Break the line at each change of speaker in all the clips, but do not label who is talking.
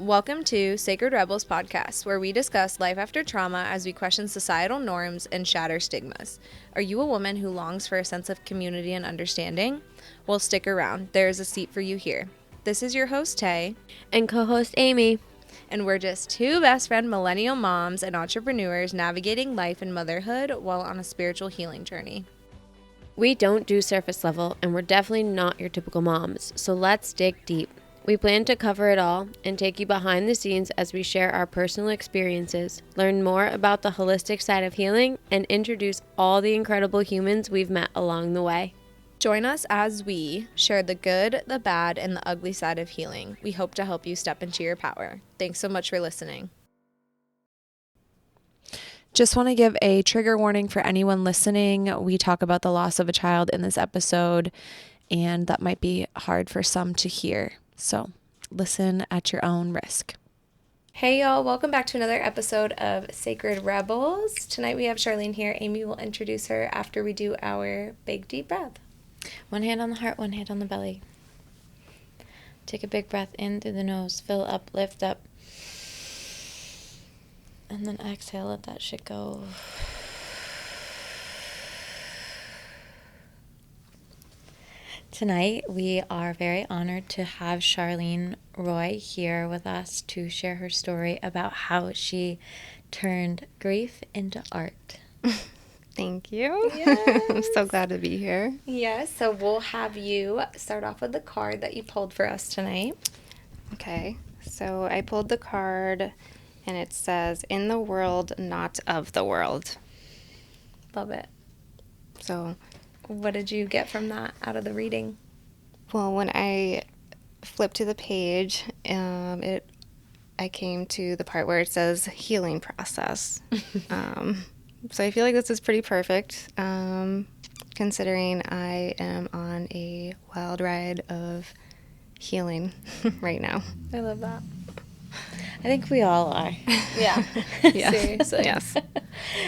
Welcome to Sacred Rebels podcast, where we discuss life after trauma as we question societal norms and shatter stigmas. Are you a woman who longs for a sense of community and understanding? Well, stick around. There is a seat for you here. This is your host, Tay.
And co-host, Amy.
And we're just two best friend millennial moms and entrepreneurs navigating life and motherhood while on a spiritual healing journey.
We don't do surface level, and we're definitely not your typical moms, so let's dig deep. We plan to cover it all and take you behind the scenes as we share our personal experiences, learn more about the holistic side of healing, and introduce all the incredible humans we've met along the way.
Join us as we share the good, the bad, and the ugly side of healing. We hope to help you step into your power. Thanks so much for listening. Just want to give a trigger warning for anyone listening. We talk about the loss of a child in this episode, and that might be hard for some to hear. So listen at your own risk. Hey y'all, welcome back to another episode of Sacred Rebels. Tonight we have Charlene here. Amy will introduce her after we do our big deep breath.
One hand on the heart, one hand on the belly. Take a big breath in through the nose. Fill up, lift up. And then exhale, let that shit go. Tonight, we are very honored to have Charlene Roy here with us to share her story about how she turned grief into art.
Thank you.
Yes.
I'm so glad to be here.
Yes, so we'll have you start off with the card that you pulled for us tonight.
Okay, so I pulled the card and it says, "In the world, not of the world."
Love it.
So,
what did you get from that out of the reading?
well, when I flipped to the page, I came to the part where it says healing process. So I feel like this is pretty perfect, considering I am on a wild ride of healing right now.
I love that.
I think we all are.
Yeah.
Yeah.
Seriously.
Yes.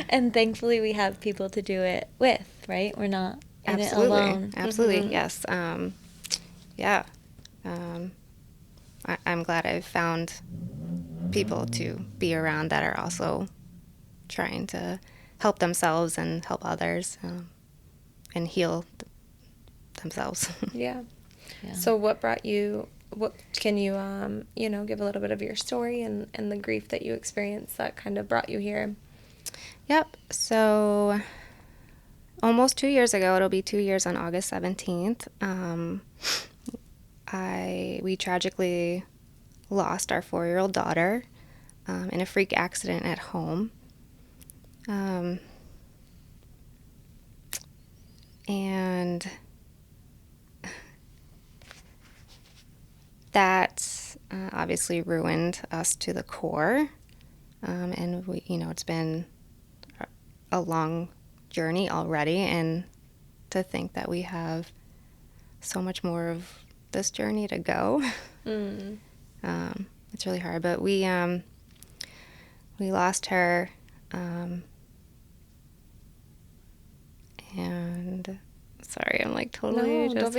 And thankfully, we have people to do it with, right? We're not in it alone.
Absolutely.
Mm-hmm.
Yes. Yeah. I'm glad I've found people to be around that are also trying to help themselves and help others, and heal themselves.
Yeah.
Yeah.
So what brought you, what can you, give a little bit of your story and the grief that you experienced that kind of brought you here?
Yep. So almost 2 years ago, it'll be 2 years on August 17th, we tragically lost our 4-year-old daughter in a freak accident at home. And that obviously ruined us to the core. And we, it's been a long journey already, and to think that we have so much more of this journey to go. It's really hard, but we lost her, and sorry, I'm like totally
don't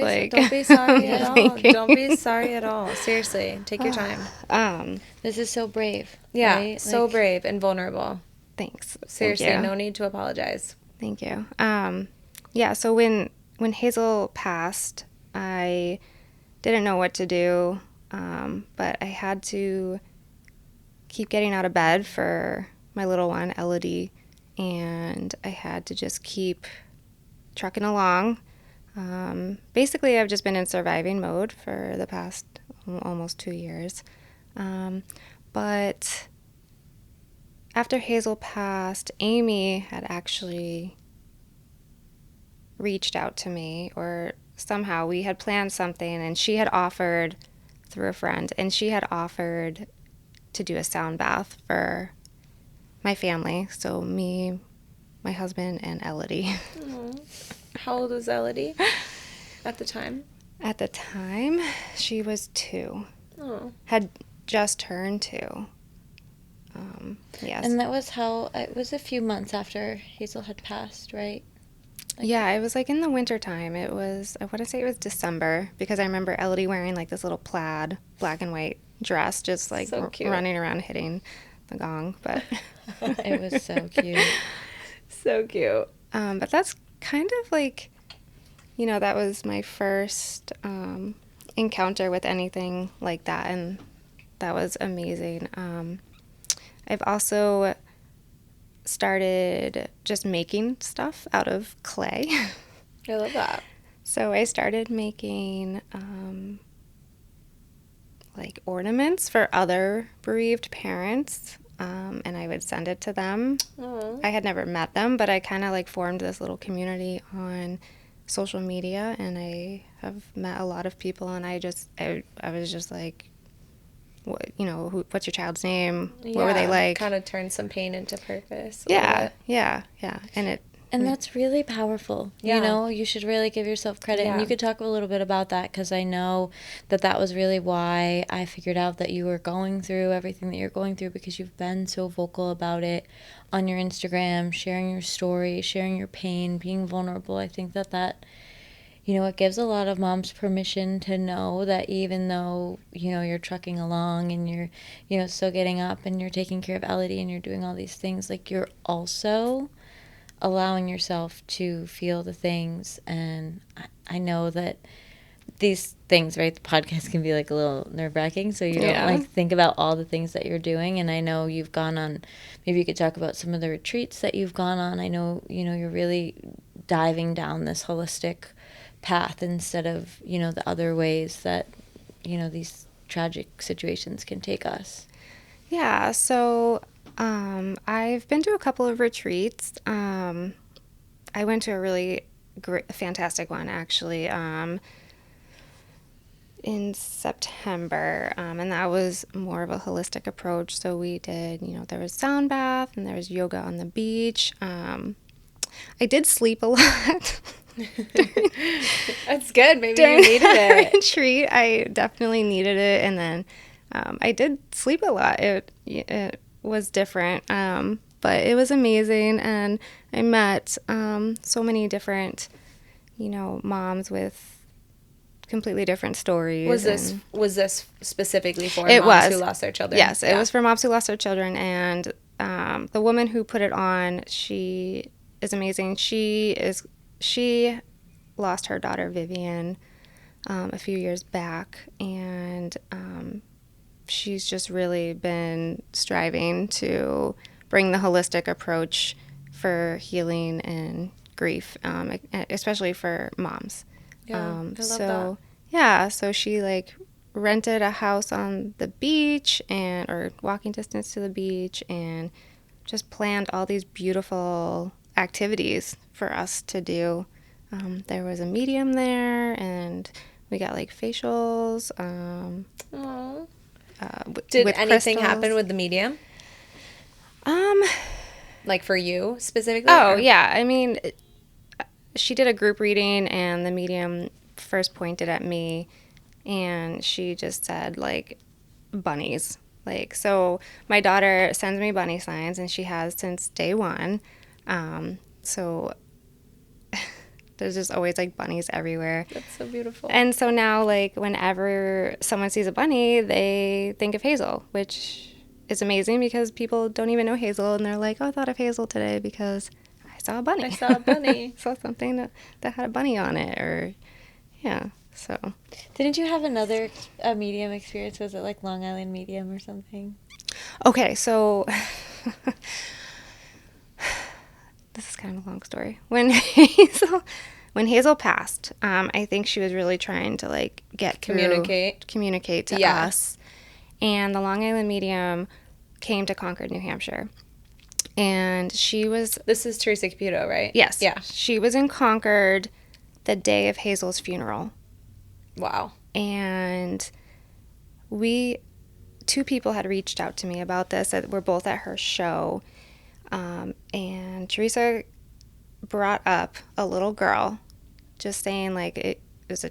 be sorry at all.
thinking.
Don't be sorry at all. Seriously, take your time.
This is so brave.
Yeah,
right?
so brave and vulnerable.
Thanks.
Seriously,
Thank you.
no need to apologize.
Thank you. Yeah, so when Hazel passed, I didn't know what to do, but I had to keep getting out of bed for my little one, Elodie, and I had to just keep trucking along. Basically, I've just been in surviving mode for the past almost 2 years. But after Hazel passed, Amy had actually reached out to me, or somehow we had planned something, and she had offered, through a friend, and she had offered to do a sound bath for my family. So me, my husband, and Elodie.
How old was Elodie at the time?
At the time, she was 2.
Oh.
Had just turned 2. Yes.
And that was how, it was a few months after Hazel had passed, right?
Yeah, it was like in the winter time. It was, I want to say it was December, because I remember Elodie wearing like this little plaid black and white dress, just like
So cute.
running around hitting the gong. But
It was so cute.
So cute.
but that's kind of like, that was my first encounter with anything like that, and that was amazing. I've also started just making stuff out of clay.
I love that.
So I started making like ornaments for other bereaved parents, and I would send it to them.
Aww.
I had never met them, but I kind of like formed this little community on social media, and I have met a lot of people, and I was just like, what's your child's name? What were they like?
Kind of turn some pain into purpose.
Yeah. And
That's really powerful.
Yeah.
You know, you should really give yourself credit.
Yeah.
And you could talk a little bit about that, because I know that was really why I figured out that you were going through everything that you're going through, because you've been so vocal about it on your Instagram, sharing your story, sharing your pain, being vulnerable. I think that it gives a lot of moms permission to know that even though, you're trucking along and you're, still getting up and you're taking care of Elodie and you're doing all these things, like, you're also allowing yourself to feel the things. And I know that these things, right, the podcast can be like a little nerve-wracking, so you don't like think about all the things that you're doing. And I know you've gone on, maybe you could talk about some of the retreats that you've gone on. I know, you're really diving down this holistic path instead of, the other ways that, these tragic situations can take us.
Yeah, so I've been to a couple of retreats. I went to a really fantastic one, actually, in September, and that was more of a holistic approach. So we did, there was sound bath and there was yoga on the beach. I did sleep a lot.
That's good. Maybe you needed it.
Retreat. I definitely needed it, and then I did sleep a lot. It was different, but it was amazing, and I met so many different, moms with completely different stories.
Was this specifically for moms who lost their children?
Yes, it was for moms who lost their children, and the woman who put it on, she is amazing. She lost her daughter Vivian a few years back, and she's just really been striving to bring the holistic approach for healing and grief, especially for moms.
Yeah, I love that.
So she like rented a house on the beach or walking distance to the beach, and just planned all these beautiful activities for us to do. There was a medium there, and we got like facials.
Did
with
anything
crystals.
happen with the medium? Like for you specifically?
Oh, yeah. I mean, she did a group reading, and the medium first pointed at me, and she just said, like, bunnies. Like, so my daughter sends me bunny signs, and she has since day one. So there's just always, like, bunnies everywhere.
That's so beautiful.
And so now, like, whenever someone sees a bunny, they think of Hazel, which is amazing because people don't even know Hazel, and they're like, oh, I thought of Hazel today because I saw a bunny.
I saw a bunny.
Saw something that had a bunny on it, or, yeah, so.
Didn't you have another medium experience? Was it like Long Island medium or something?
Okay, so this is kind of a long story. When Hazel passed, I think she was really trying to like communicate to us. And the Long Island medium came to Concord, New Hampshire. And she was...
This is Teresa Caputo, right?
Yes.
Yeah.
She was in Concord the day of Hazel's funeral.
Wow.
And two people had reached out to me about this that were both at her show. And Teresa brought up a little girl, just saying like it was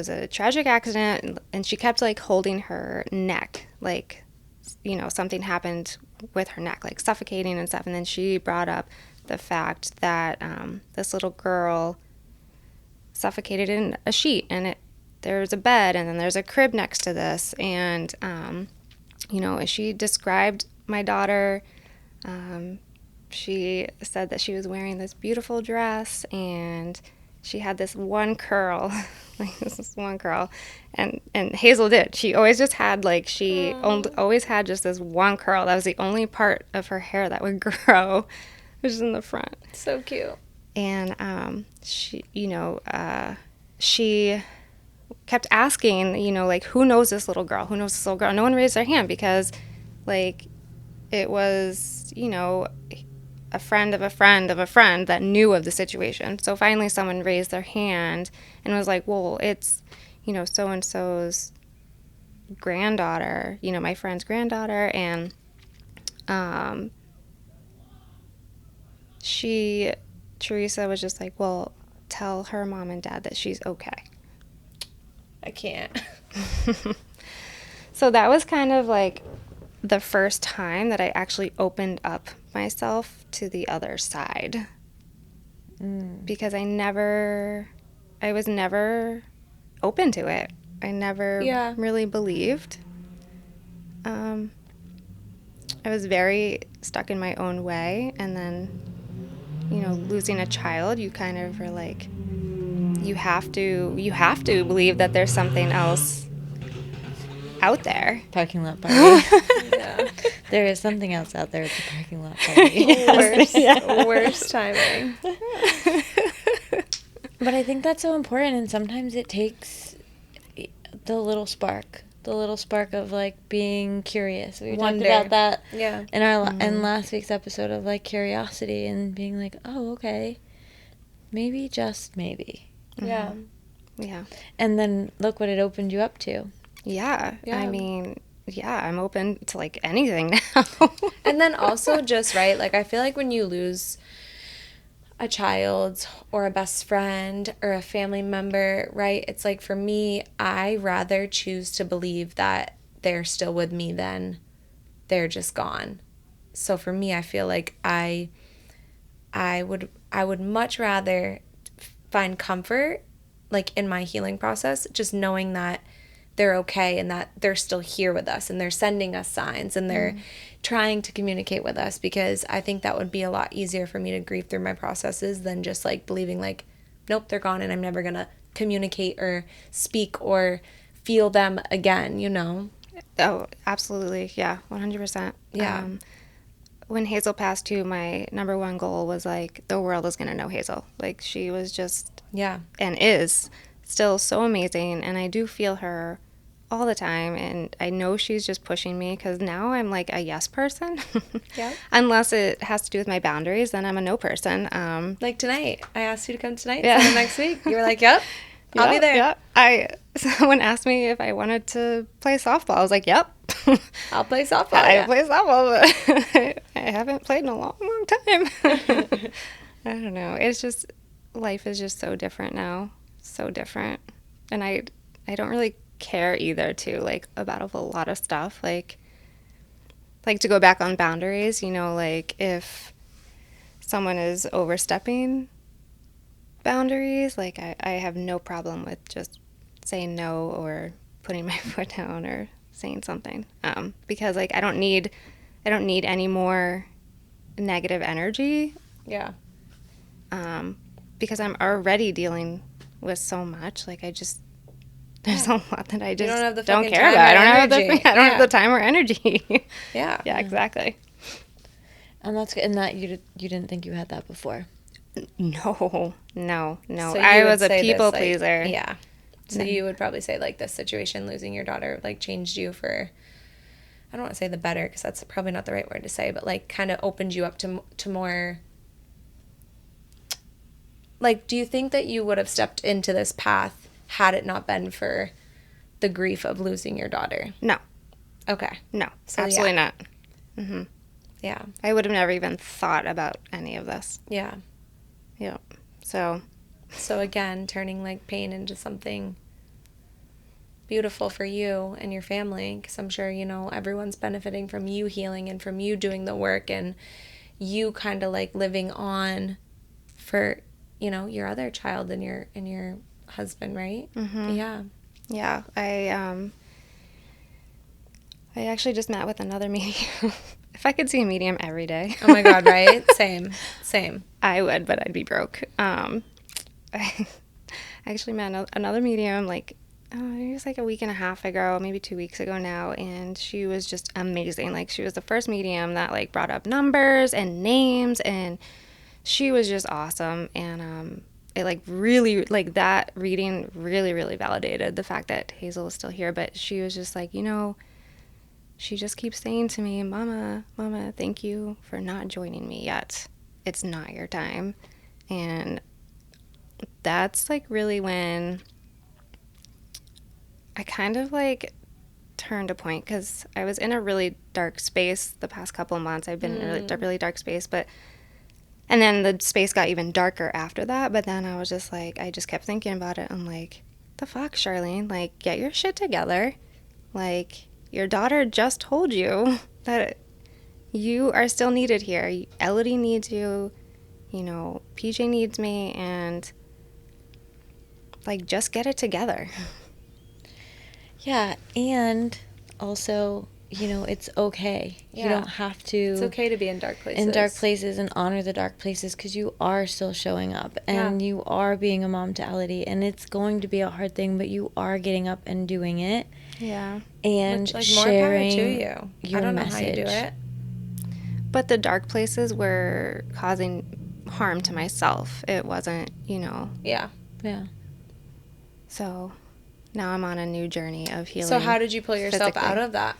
a tragic accident, and she kept like holding her neck, like, something happened with her neck, like suffocating and stuff. And then she brought up the fact that this little girl suffocated in a sheet, and there's a bed and then there's a crib next to this. And, she described my daughter. She said that she was wearing this beautiful dress and she had this one curl, this one curl. And Hazel did. She always just had, always had just this one curl. That was the only part of her hair that would grow, which is in the front.
So cute.
And she kept asking, who knows this little girl? Who knows this little girl? No one raised their hand because, it was, a friend of a friend of a friend that knew of the situation. So finally someone raised their hand and was like, well, it's, so-and-so's granddaughter, my friend's granddaughter. And Teresa was just like, well, tell her mom and dad that she's okay.
I can't.
So that was kind of like the first time that I actually opened up myself to the other side. Because I was never open to it. I never really believed. I was very stuck in my own way. And then, losing a child, you kind of are like, you have to believe that there's something else out there.
Parking lot party.
Yeah.
There is something else out there at the parking lot party.
Worst timing.
But I think that's so important, and sometimes it takes the little spark of being curious. We talked about that in our in last week's episode of curiosity and being like, oh, okay, maybe, just maybe.
Yeah.
Yeah.
And then look what it opened you up to.
Yeah. I mean, I'm open to anything now.
And then also just, right, I feel like when you lose a child or a best friend or a family member, right, it's for me, I rather choose to believe that they're still with me than they're just gone. So for me, I feel like I would much rather find comfort in my healing process, just knowing that they're okay and that they're still here with us and they're sending us signs and they're trying to communicate with us, because I think that would be a lot easier for me to grieve through my processes than just believing nope, they're gone and I'm never gonna communicate or speak or feel them again,
Oh, absolutely. Yeah, 100%.
Yeah.
When Hazel passed too, my number one goal was the world is gonna know Hazel. She was just and is still so amazing, and I do feel her all the time, and I know she's just pushing me because now I'm a yes person.
Yeah.
Unless it has to do with my boundaries, then I'm a no person.
Tonight, I asked you to come tonight. Yeah. So next week, you were like, "Yep, I'll be there."
Yeah. Someone asked me if I wanted to play softball. I was like, "Yep,
I'll play softball."
I play softball, but I haven't played in a long, long time. I don't know. It's just life is just so different now, so different, and I don't really care either too about a lot of stuff to go back on boundaries, if someone is overstepping boundaries, I have no problem with just saying no or putting my foot down or saying something, because I don't need any more negative energy, because I'm already dealing with so much. There's a lot that I just don't care about. I don't have the time or energy.
Yeah.
Yeah, exactly.
And that's good. And that you didn't think you had that before.
No.
So
I was a people pleaser.
Yeah. So you would probably say this situation, losing your daughter, changed you for, I don't want to say the better because that's probably not the right word to say, but kind of opened you up to more. Do you think that you would have stepped into this path had it not been for the grief of losing your daughter?
No.
Okay.
No, so, absolutely not.
Mm-hmm. Yeah.
I would have never even thought about any of this.
Yeah.
Yep. So
again, turning pain into something beautiful for you and your family, because I'm sure, everyone's benefiting from you healing and from you doing the work and you kind of living on for, your other child and your husband, right?
Mm-hmm.
Yeah.
Yeah, I actually just met with another medium. If I could see a medium every day,
Oh my God, right? Same.
I would, but I'd be broke. I actually met another medium like it was like a week and a half ago, maybe 2 weeks ago now, and she was just amazing. Like she was the first medium that like brought up numbers and names, and she was just awesome. And it like really like that reading really validated the fact that Hazel is still here. But she was just like, she just keeps saying to me, Mama, thank you for not joining me yet. It's not your time. And that's like really when I kind of like turned a point, because I was in a really dark space the past couple of months. I've been in a really dark space, and then the space got even darker after that. But then I was just like, I just kept thinking about it. I'm like, the fuck, Charlene, like, get your shit together. Like, your daughter just told you that you are still needed here. Elodie needs you, PJ needs me, and like, just get it together.
Yeah, and also, it's okay.
Yeah.
You don't have to.
It's okay to be in dark places.
And honor the dark places, because you are still showing up and you are being a mom to Elodie, and it's going to be a hard thing, but you are getting up and doing it.
Yeah.
And
Which, like,
sharing
more power to you.
your
I don't
message.
know how you do it.
But the dark places were causing harm to myself. It wasn't,
Yeah.
Yeah.
So now I'm on a new journey of healing.
So how did you pull yourself
physically.
out of that?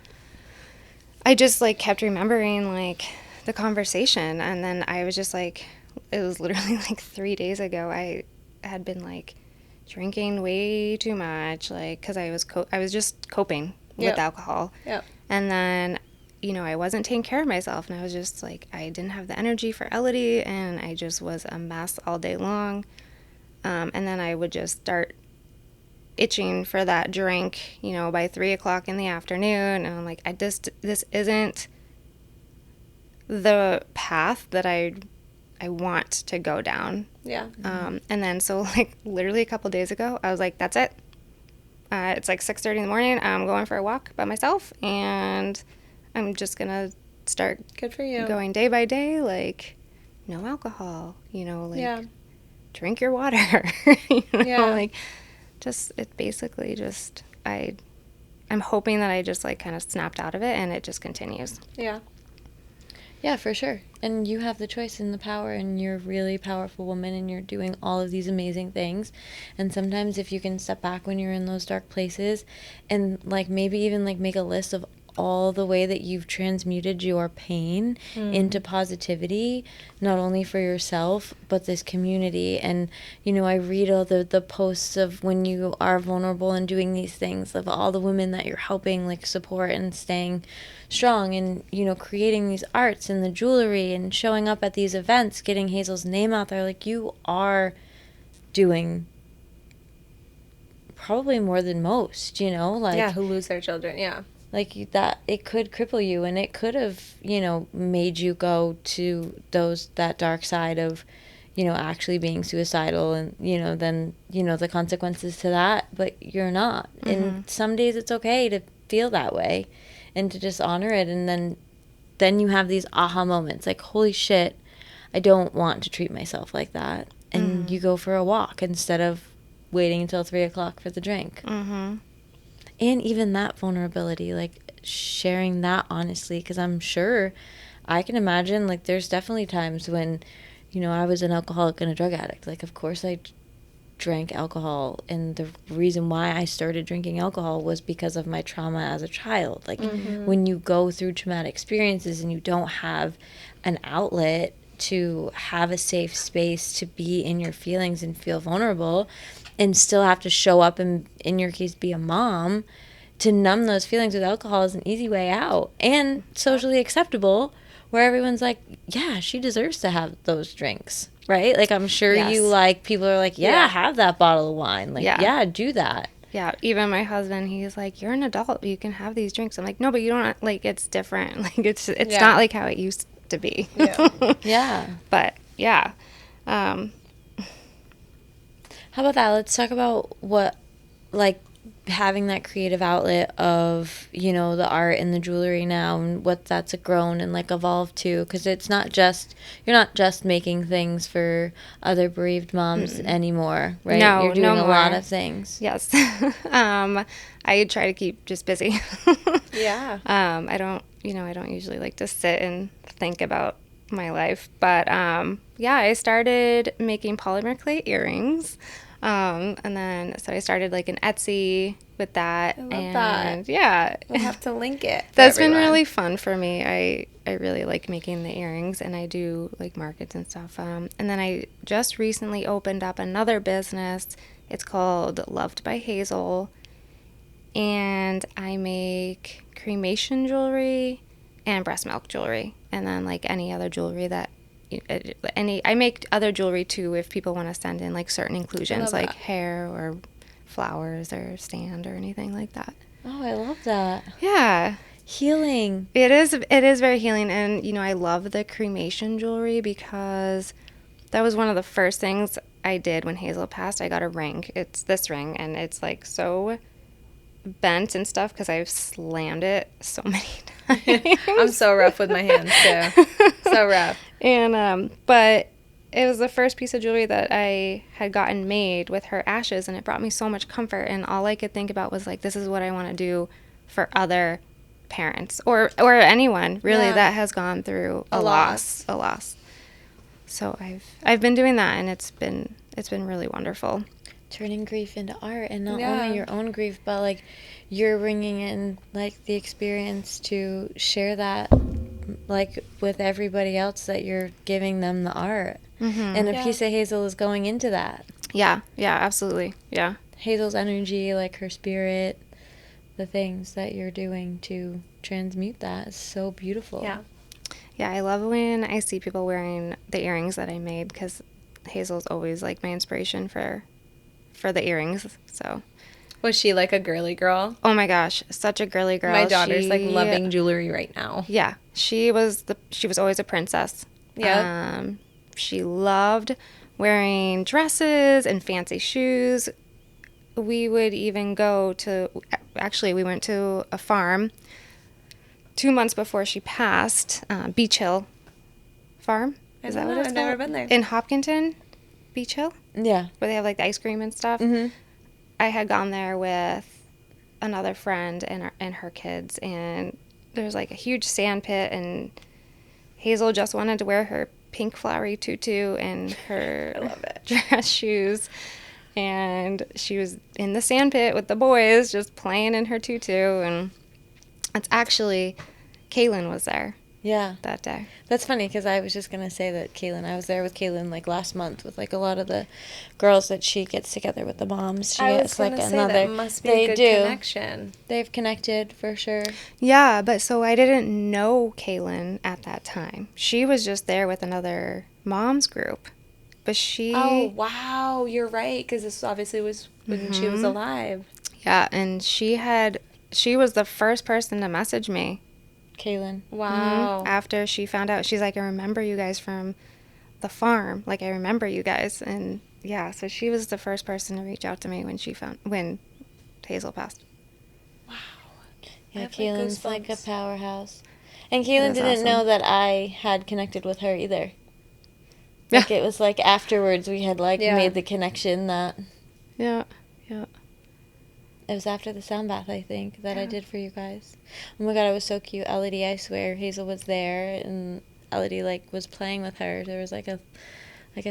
I just like kept remembering like the conversation, and then I was just like, it was literally like 3 days ago. I had been like drinking way too much, like because I was just coping with alcohol.
Yep.
And then I wasn't taking care of myself, and I was just like, I didn't have the energy for Elodie, and I just was a mess all day long. And then I would just start itching for that drink, by 3 o'clock in the afternoon. And I'm like, this isn't the path that I want to go down.
Yeah.
And then so like literally a couple days ago, I was like, that's it. It's like 6:30 in the morning. I'm going for a walk by myself, and I'm just gonna start
Good for you.
going day by day, like no alcohol, drink your water, like just it basically just I'm hoping that I just like kind of snapped out of it, and it just continues.
Yeah.
Yeah, for sure. And you have the choice and the power, and you're a really powerful woman, and you're doing all of these amazing things. And sometimes if you can step back when you're in those dark places and like maybe even like make a list of all the way that you've transmuted your pain into positivity, not only for yourself but this community. And I read all the posts of when you are vulnerable and doing these things, of all the women that you're helping like support and staying strong, and creating these arts and the jewelry and showing up at these events, getting Hazel's name out there. Like, you are doing probably more than most,
who lose their children. Yeah.
Like that, it could cripple you, and it could have, made you go to that dark side of, actually being suicidal, and, then, the consequences to that, but you're not. Mm-hmm. And some days it's okay to feel that way and to just honor it. And then you have these aha moments, like, holy shit, I don't want to treat myself like that. And you go for a walk instead of waiting until 3 o'clock for the drink.
Mm-hmm.
And even that vulnerability, like sharing that honestly, because I'm sure, I can imagine, like, there's definitely times when, I was an alcoholic and a drug addict. Like, of course I drank alcohol, and the reason why I started drinking alcohol was because of my trauma as a child. Like, when you go through traumatic experiences and you don't have an outlet to have a safe space to be in your feelings and feel vulnerable, and still have to show up and, in your case, be a mom, to numb those feelings with alcohol is an easy way out, and socially acceptable, where everyone's like, yeah, she deserves to have those drinks, right? Like, I'm sure you, like, people are like, yeah, have that bottle of wine. Like, yeah, do that.
Yeah, even my husband, he's like, you're an adult, you can have these drinks. I'm like, no, but you don't, like, it's different. Like, it's not like how it used to be.
Yeah.
Yeah.
But, yeah.
How about that? Let's talk about what, like, having that creative outlet of, you know, the art and the jewelry now and what that's grown and like evolved to, because it's not just, you're not just making things for other bereaved moms anymore, right?
No,
You're doing
no
a lot
more.
of things.
Yes. I try to keep just busy.
Yeah.
I don't usually like to sit and think about my life. But yeah, I started making polymer clay earrings. And then so I started like an Etsy with that.
I love
and
that.
yeah.
We'll have to link it. For
That's been
everyone.
really fun for me. I really like making the earrings, and I do like markets and stuff. And then I just recently opened up another business. It's called Loved by Hazel, and I make cremation jewelry and breast milk jewelry, and then like any other jewelry that I make other jewelry too if people want to send in like certain inclusions
love
like
that.
hair or flowers or stand or anything like that.
Oh, I love that.
Yeah.
Healing.
It is very healing, and you know, I love the cremation jewelry because that was one of the first things I did when Hazel passed. I got a ring. It's this ring, and it's like so bent and stuff because I've slammed it so many times.
I'm so rough with my hands too. So rough.
And but it was the first piece of jewelry that I had gotten made with her ashes, and it brought me so much comfort, and all I could think about was like, this is what I want to do for other parents or anyone really
Yeah.
that has gone through a loss. So I've been doing that, and it's been really wonderful.
Turning grief into art, and not
Yeah.
only your own grief, but like you're bringing in like the experience to share that like with everybody else, that you're giving them the art. And a
Yeah.
piece of Hazel is going into that.
Yeah, absolutely. Yeah.
Hazel's energy, like her spirit, the things that you're doing to transmute that is so beautiful.
Yeah.
Yeah, I love when I see people wearing the earrings that I made because Hazel's always like my inspiration for the earrings. So,
Was she like a girly girl?
oh my gosh, such a girly girl.
My daughter's like
She-
loving jewelry right now.
Yeah, she was always a princess.
Yeah.
She loved wearing dresses and fancy shoes. We would even go to, actually, we went to a farm 2 months before she passed, Beach Hill Farm.
I don't know. I've never been there.
In Hopkinton, Beach Hill,
Yeah.
where they have like the ice cream and stuff.
Mm-hmm.
I had gone there with another friend and her kids, and there's like a huge sand pit, and Hazel just wanted to wear her pink flowery tutu and her
I love it.
dress shoes, and she was in the sand pit with the boys just playing in her tutu, and it's actually Kaylin was there
Yeah.
that day.
That's funny because I was just going to say that I was there with Kaylin like last month with like a lot of the girls that she gets together with the moms. She
I was
gets like
gonna say
another.
that must be
they
a good
do.
connection.
They've connected for sure.
Yeah, but so I didn't know Kaylin at that time. She was just there with another mom's group. But she...
Oh, wow. You're right. Because this obviously was when she was alive.
Yeah, and she was the first person to message me.
Kaylin.
Wow.
After she found out. She's like, I remember you guys from the farm. Like, I remember you guys. And yeah, so she was the first person to reach out to me when Hazel passed.
Yeah,
have, like,
Kaylin's like a
goosebumps.
powerhouse. And Kaylin
That's
didn't
awesome.
know that I had connected with her either.
Yeah.
Like, it was like afterwards we had like
Yeah.
made the connection that
Yeah.
it was after the sound bath, I think, that I did for you guys. Oh my god, it was so cute. Elodie, I swear, Hazel was there and Elodie like was playing with her. There was like a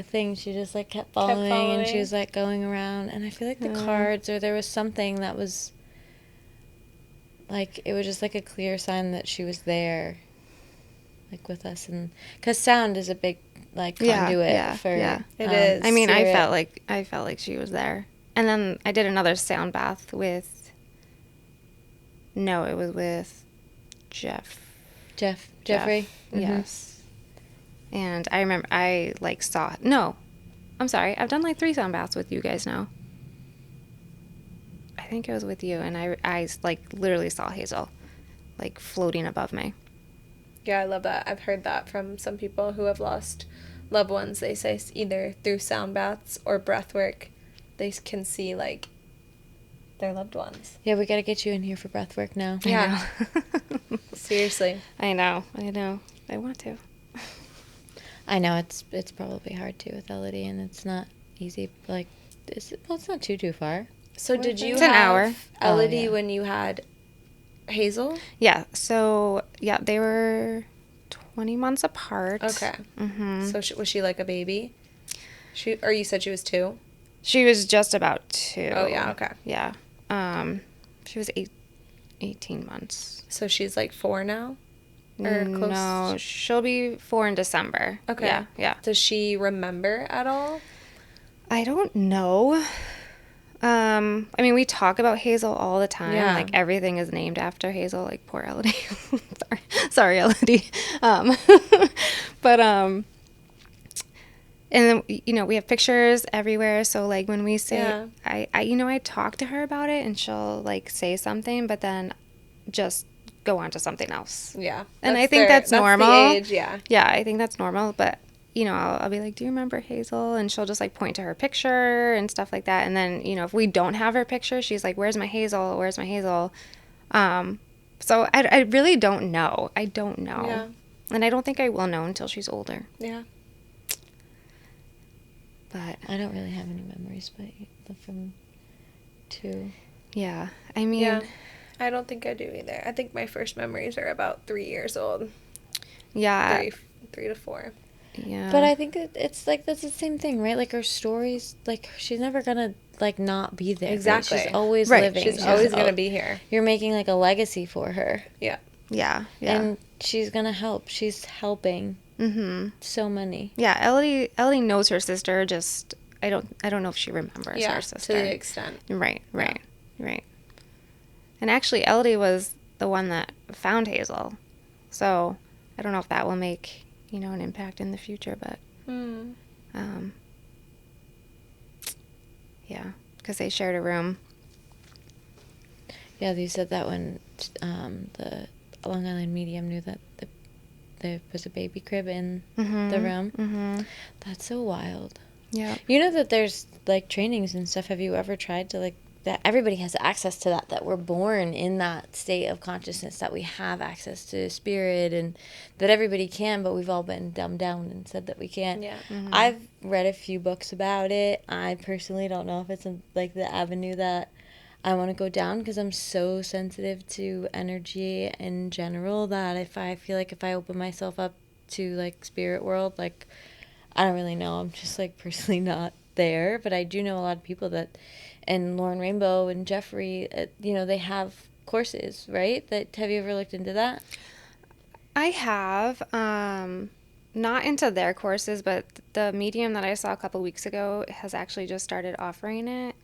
thing she just like kept following, and she
following.
was like going around, and I feel like the cards, or there was something that was like, it was just like a clear sign that she was there like with us, and because sound is a big like conduit for
It is.
I mean,
spirit.
I felt like she was there. And then I did another sound bath with it was with
Jeffrey. Mhm.
Yes. And I remember I like saw no. I'm sorry. I've done like 3 sound baths with you guys now. I think it was with you, and I like literally saw Hazel like floating above me.
Yeah, I love that. I've heard that from some people who have lost loved ones. They say either through sound baths or breath work, they can see like their loved ones.
Yeah, we got to get you in here for breath work now.
Yeah. Seriously.
I know. I want to.
I know it's probably hard too with Elodie, and it's not easy. Like, it's not too far.
So did you
It's an hour.
have Elodie
Oh, yeah.
when you had Hazel?
Yeah. So yeah, they were 20 months apart.
Okay.
Mm-hmm.
So was she like a baby? Or you said she was 2?
She was just about 2.
Oh, yeah, okay.
Yeah. She was 18 months.
So she's like 4 now? Or close?
No, she'll be 4 in December.
Okay.
Yeah. Yeah.
Does she remember at all?
I don't know. I mean, we talk about Hazel all the time.
Yeah.
Like, everything is named after Hazel. Like, poor Elodie. Sorry, Elodie. But, and then, you know, we have pictures everywhere. So, like, when we say,
Yeah.
I talk to her about it, and she'll, like, say something, but then just go on to something else.
Yeah.
And I think that's normal.
The age, yeah.
Yeah, I think that's normal. But, you know, I'll be like, do you remember Hazel? And she'll just, like, point to her picture and stuff like that. And then, you know, if we don't have her picture, she's like, where's my Hazel? Where's my Hazel? So I really don't know. I don't know.
Yeah.
And I don't think I will know until she's older.
Yeah.
But,
I don't really have any memories, but from 2.
yeah. I mean,
Yeah. I don't think I do either. I think my first memories are about 3 years old.
yeah.
3 to 4.
Yeah.
But I think it's like that's the same thing, right? Like her stories, like she's never gonna like not be there. right?
Exactly.
She's always
Right.
living.
She's always going to be here.
You're making like a legacy for her,
Yeah.
Yeah. Yeah.
and she's gonna help. She's helping
Mm-hmm.
so many.
Yeah. Ellie knows her sister. Just I don't know if she remembers
Yeah.
her
To
sister.
the extent.
Right. And actually, Elodie was the one that found Hazel, so I don't know if that will make, you know, an impact in the future. But yeah, because they shared a room.
Yeah, they said that when the Long Island medium knew that there was a baby crib in the room.
Mm-hmm.
That's so wild.
Yeah.
You know that there's like trainings and stuff. Have you ever tried to like that? Everybody has access to that we're born in that state of consciousness, that we have access to spirit, and that everybody can, but we've all been dumbed down and said that we can't.
Yeah.
Mm-hmm.
I've read a few books about it. I personally don't know if it's like the avenue that I want to go down, because I'm so sensitive to energy in general that if I feel like if I open myself up to like spirit world, like I don't really know. I'm just like personally not there, but I do know a lot of people that, and Lauren Rainbow and Jeffrey, you know, they have courses, right? That have you ever looked into that?
I have, not into their courses, but the medium that I saw a couple weeks ago has actually just started offering it.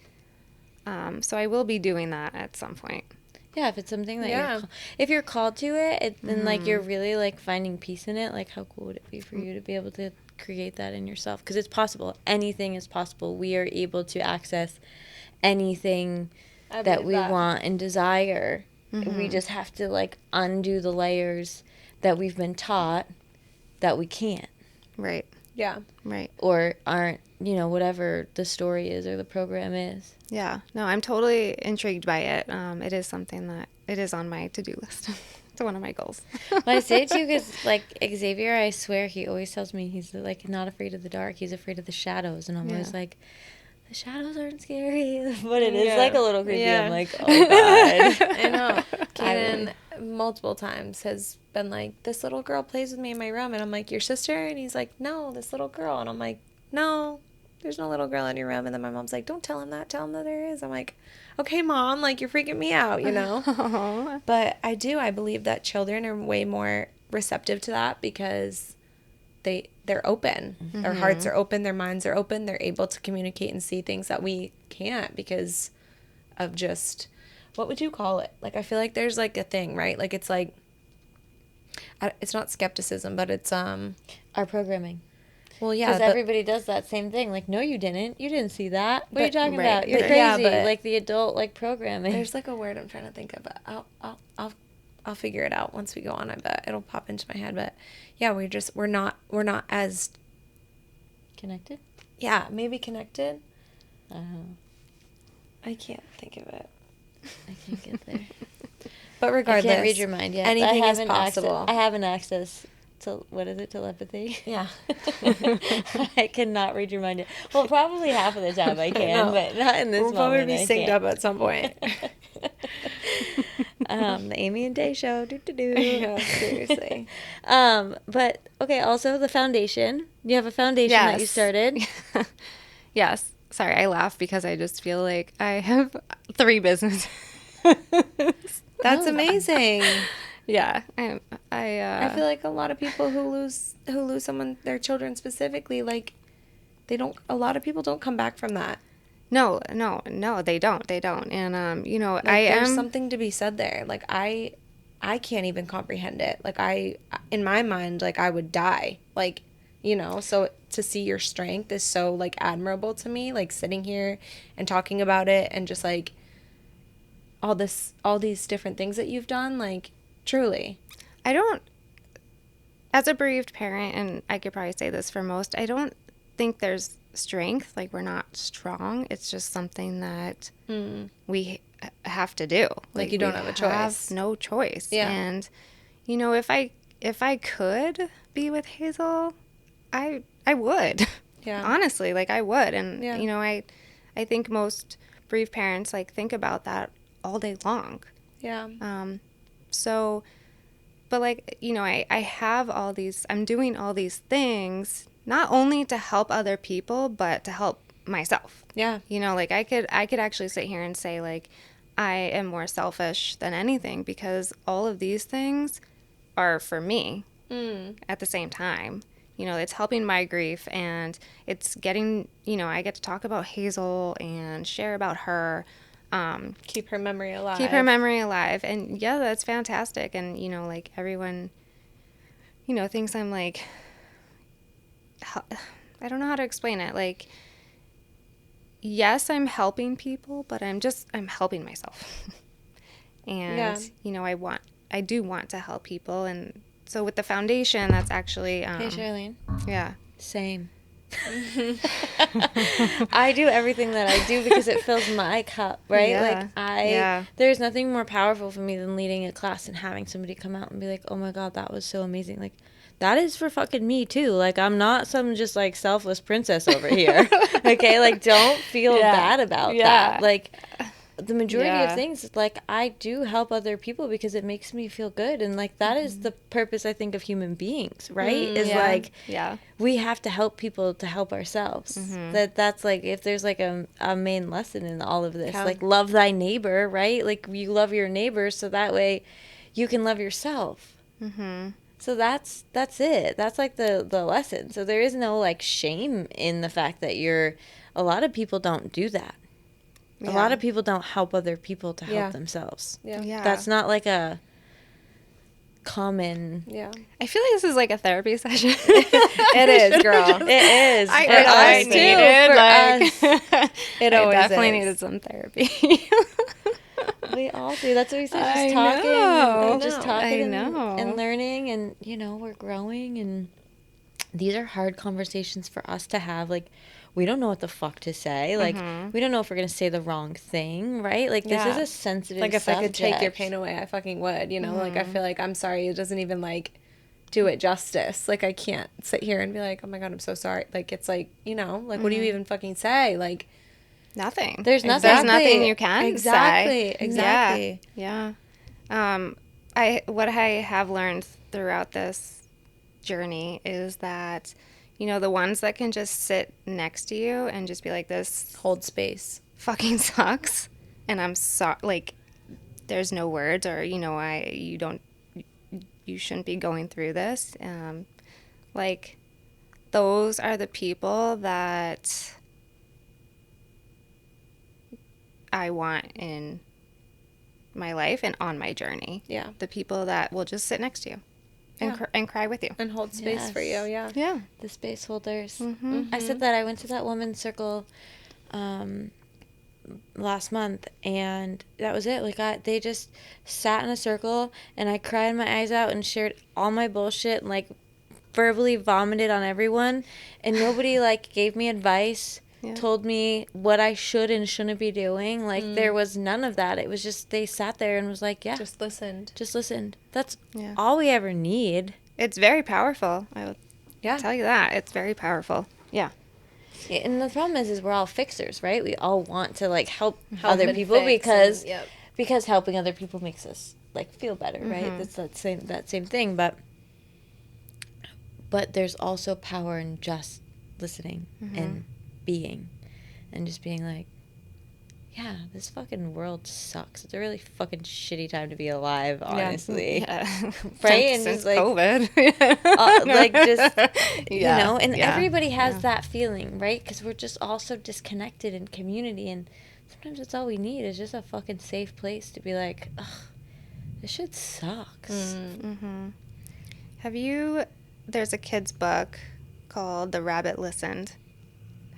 So I will be doing that at some point.
Yeah, if it's something that
Yeah.
if you're called to it, then like you're really like finding peace in it. Like how cool would it be for you to be able to create that in yourself? Because it's possible. Anything is possible. We are able to access anything
I
that
believe
we
that.
want and desire. We just have to like undo the layers that we've been taught that we can't,
Right.
Yeah.
Right.
or aren't, you know, whatever the story is or the program is.
Yeah. No, I'm totally intrigued by it. It is something that it is on my to-do list. It's one of my goals.
Well, I say it to you because, like, Xavier, I swear, he always tells me he's, like, not afraid of the dark. He's afraid of the shadows. And I'm always
Yeah.
like, the shadows aren't scary. But it is,
Yeah.
like, a little creepy.
Yeah.
I'm like, oh, God.
I know.
I
Kaden multiple times has been like, this little girl plays with me in my room. And I'm like, your sister? And he's like, no, this little girl. And I'm like, no, there's no little girl in your room. And then my mom's like, don't tell him that. Tell him that there is. I'm like, okay, Mom, like, you're freaking me out, you know? But I believe that children are way more receptive to that because they're open. Their hearts are open. Their minds are open. They're able to communicate and see things that we can't because of just, what would you call it? Like, I feel like there's, like, a thing, right? Like, it's, like, it's not skepticism, but it's,
Our programming.
well, yeah.
Because
but-
everybody does that same thing. Like, no, you didn't. You didn't see that. What are you
But-
talking
right.
about? You're
But-
crazy.
yeah, but-
like, the adult, like, programming.
There's like a word I'm trying to think of. But I'll figure it out once we go on. I bet it'll pop into my head. But yeah, we're not as
Connected?
maybe connected.
Uh-huh.
I can't think of it.
I can't get there.
But regardless,
I can't read your mind yet.
anything
I
is possible.
I have an access to, what is it, telepathy?
Yeah.
I cannot read your mind yet. Well, probably half of the time I can, but not in this
we'll
moment.
probably be
I
synced
can't.
up at some point.
The Amy and Day show.
Yeah, seriously.
But okay. Also, the foundation. You have a foundation that you
Yes.
started.
Yes. Sorry, I laugh because I just feel like I have 3 businesses.
That's amazing.
Yeah.
I feel like a lot of people who lose someone, their children specifically, like a lot of people don't come back from that.
No, they don't. And you know,
Like,
I
there's
am
something to be said there. Like I can't even comprehend it. Like in my mind, like I would die. Like, you know, so to see your strength is so like admirable to me, like sitting here and talking about it and just like all these different things that you've done, like truly.
I don't, as a bereaved parent, and I could probably say this for most, I don't think there's strength. Like, we're not strong. It's just something that we have to do.
Like you don't have a choice.
Have no choice.
Yeah.
And, you know, if I could be with Hazel, I would.
Yeah.
Honestly, like I would. And,
Yeah.
you know, I think most bereaved parents, like, think about that all day long.
Yeah.
So, but like, you know, I have all these, I'm doing all these things, not only to help other people, but to help myself.
Yeah.
You know, like I could actually sit here and say like, I am more selfish than anything because all of these things are for me at the same time. You know, it's helping my grief and it's getting, you know, I get to talk about Hazel and share about her.
Keep her memory alive.
And yeah, that's fantastic. And, you know, like everyone, you know, thinks I'm like, I don't know how to explain it. Like, yes, I'm helping people, but I'm helping myself. And,
Yeah.
you know, I do want to help people. And so with the foundation, that's actually,
Hey, Charlene.
yeah.
Same. I do everything that I do because it fills my cup, right?
Yeah.
Like there's nothing more powerful for me than leading a class and having somebody come out and be like, "Oh my God, that was so amazing!" Like that is for fucking me too. Like I'm not some just like selfless princess over here. Okay, like don't feel bad about that. Like the majority of things, like I do help other people because it makes me feel good, and like that is the purpose I think of human beings, right? Is like we have to help people to help ourselves. That's like if there's like a main lesson in all of this, like love thy neighbor, right? Like you love your neighbor so that way you can love yourself. So that's it. That's like the lesson. So there is no like shame in the fact that a lot of people don't do that. A lot of people don't help other people to help themselves. That's not like a common.
I feel like this is like a therapy session.
It is, girl.
It is.
I
For us too. For us.
It always
definitely
is.
needed some therapy.
We all do. That's what we said.
I
Just talking.
know.
Just
I
talking
know.
and learning, and you know we're growing, and these are hard conversations for us to have. Like we don't know what the fuck to say. Like we don't know if we're gonna say the wrong thing, right? Like this is a sensitive
like if
subject.
I could take your pain away, I fucking would, you know? Like I feel like I'm sorry, it doesn't even like do it justice. Like I can't sit here and be like, "Oh my God, I'm so sorry." Like it's like, you know, like what do you even fucking say? Like
Nothing.
There's nothing.
There's nothing you can
Exactly.
say.
Exactly.
Yeah. What I have learned throughout this journey is that, you know, the ones that can just sit next to you and just be like, this
hold space.
fucking sucks. And I'm sorry, like, there's no words, or, you know, you shouldn't be going through this. Like, those are the people that I want in my life and on my journey.
Yeah.
The people that will just sit next to you and cry with you.
And hold space for you, yeah.
Yeah.
The space holders.
Mm-hmm.
I said that I went to that woman's circle last month, and that was it. Like they just sat in a circle, and I cried my eyes out and shared all my bullshit and like verbally vomited on everyone, and nobody like gave me advice. told me what I should and shouldn't be doing. Like, there was none of that. It was just, they sat there and was like, yeah.
Just listened.
Just listened. That's all we ever need.
It's very powerful. I will tell you that. It's very powerful. Yeah.
And the problem is we're all fixers, right? We all want to, like, help other
and
people
fix
because
and-
because helping other people makes us, like, feel better, right? That's that same thing. But there's also power in just listening and being, and just being like, yeah, this fucking world sucks. It's a really fucking shitty time to be alive, honestly.
Yeah.
Right? And
Since
just, like,
COVID.
like, just, you
Yeah.
know, and
Yeah.
everybody has that feeling, right? Because we're just all so disconnected in community, and sometimes that's all we need is just a fucking safe place to be like, ugh, this shit sucks.
There's a kid's book called The Rabbit Listened.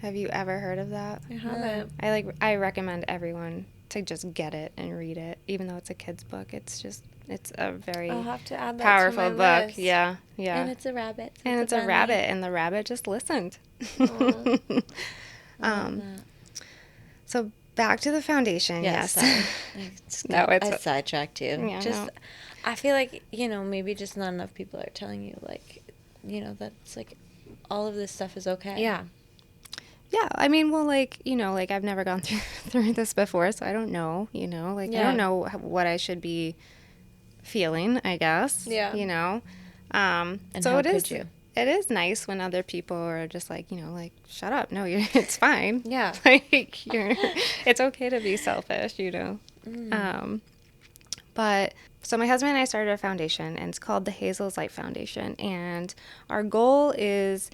Have you ever heard of that?
I haven't.
I recommend everyone to just get it and read it, even though it's a kid's book. It's a very
I'll have to add that
powerful
to my
book.
list.
Yeah, yeah.
And it's a rabbit. So
And it's a rabbit, and the rabbit just listened. So back to the foundation. Yes.
Sorry.
No, it's
I sidetracked you.
Yeah,
Just,
no.
I feel like, you know, maybe just not enough people are telling you, like, you know, that's like all of this stuff is okay.
Yeah.
Yeah, I mean, well, like, you know, like, I've never gone through this before, so I don't know, you know, like, I don't know what I should be feeling, I guess.
Yeah.
You know? And
so
so
you?
it is nice when other people are just like, you know, like, shut up. No, it's fine.
Yeah.
Like, it's okay to be selfish, you know? But so my husband and I started a foundation, and it's called the Hazel's Light Foundation. And our goal is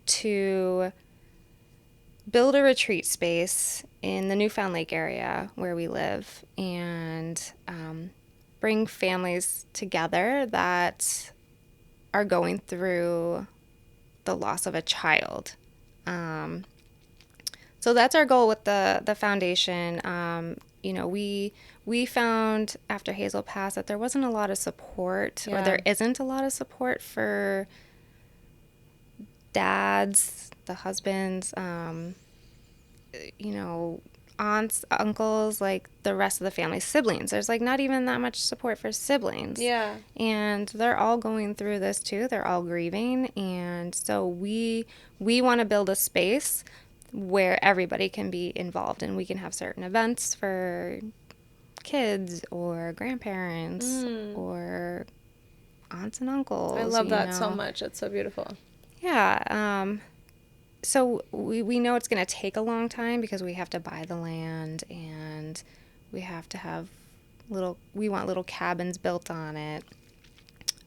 to build a retreat space in the Newfound Lake area where we live, and bring families together that are going through the loss of a child. So that's our goal with the foundation. You know, we found after Hazel passed that there wasn't a lot of support, or there isn't a lot of support for dads, the husbands, you know, aunts, uncles, like the rest of the family, siblings. There's like not even that much support for siblings.
Yeah.
And they're all going through this too. They're all grieving. And so we want to build a space where everybody can be involved, and we can have certain events for kids or grandparents or aunts and uncles.
I love that
you
so
know.
much. It's so beautiful.
Yeah. So we know it's going to take a long time because we have to buy the land, and we have to have we want little cabins built on it.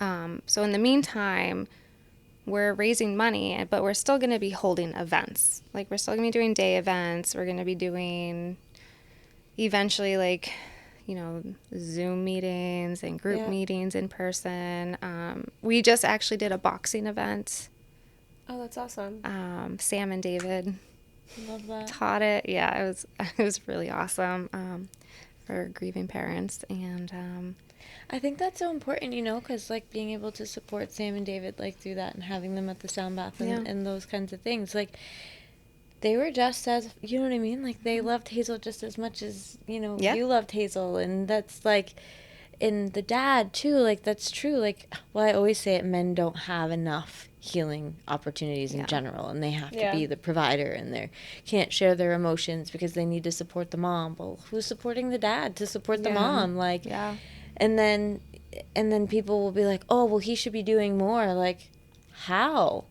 So in the meantime, we're raising money, but we're still going to be holding events. Like, we're still going to be doing day events. We're going to be doing eventually, like, you know, Zoom meetings and group meetings in person. We just actually did a boxing event.
Oh, that's awesome.
Sam and David
Love that.
taught it. Yeah, it was really awesome for grieving parents. And
I think that's so important, you know, because, like, being able to support Sam and David, like, through that, and having them at the sound bath and those kinds of things, like, they were just as, you know what I mean? Like, they loved Hazel just as much as, you know, you loved Hazel. And that's, like, and the dad, too, like, that's true. Like, well, I always say it, men don't have enough healing opportunities in general, and they have to be the provider, and they can't share their emotions because they need to support the mom. Well, who's supporting the dad to support the mom? Like, and then people will be like, oh, well, he should be doing more. Like, how?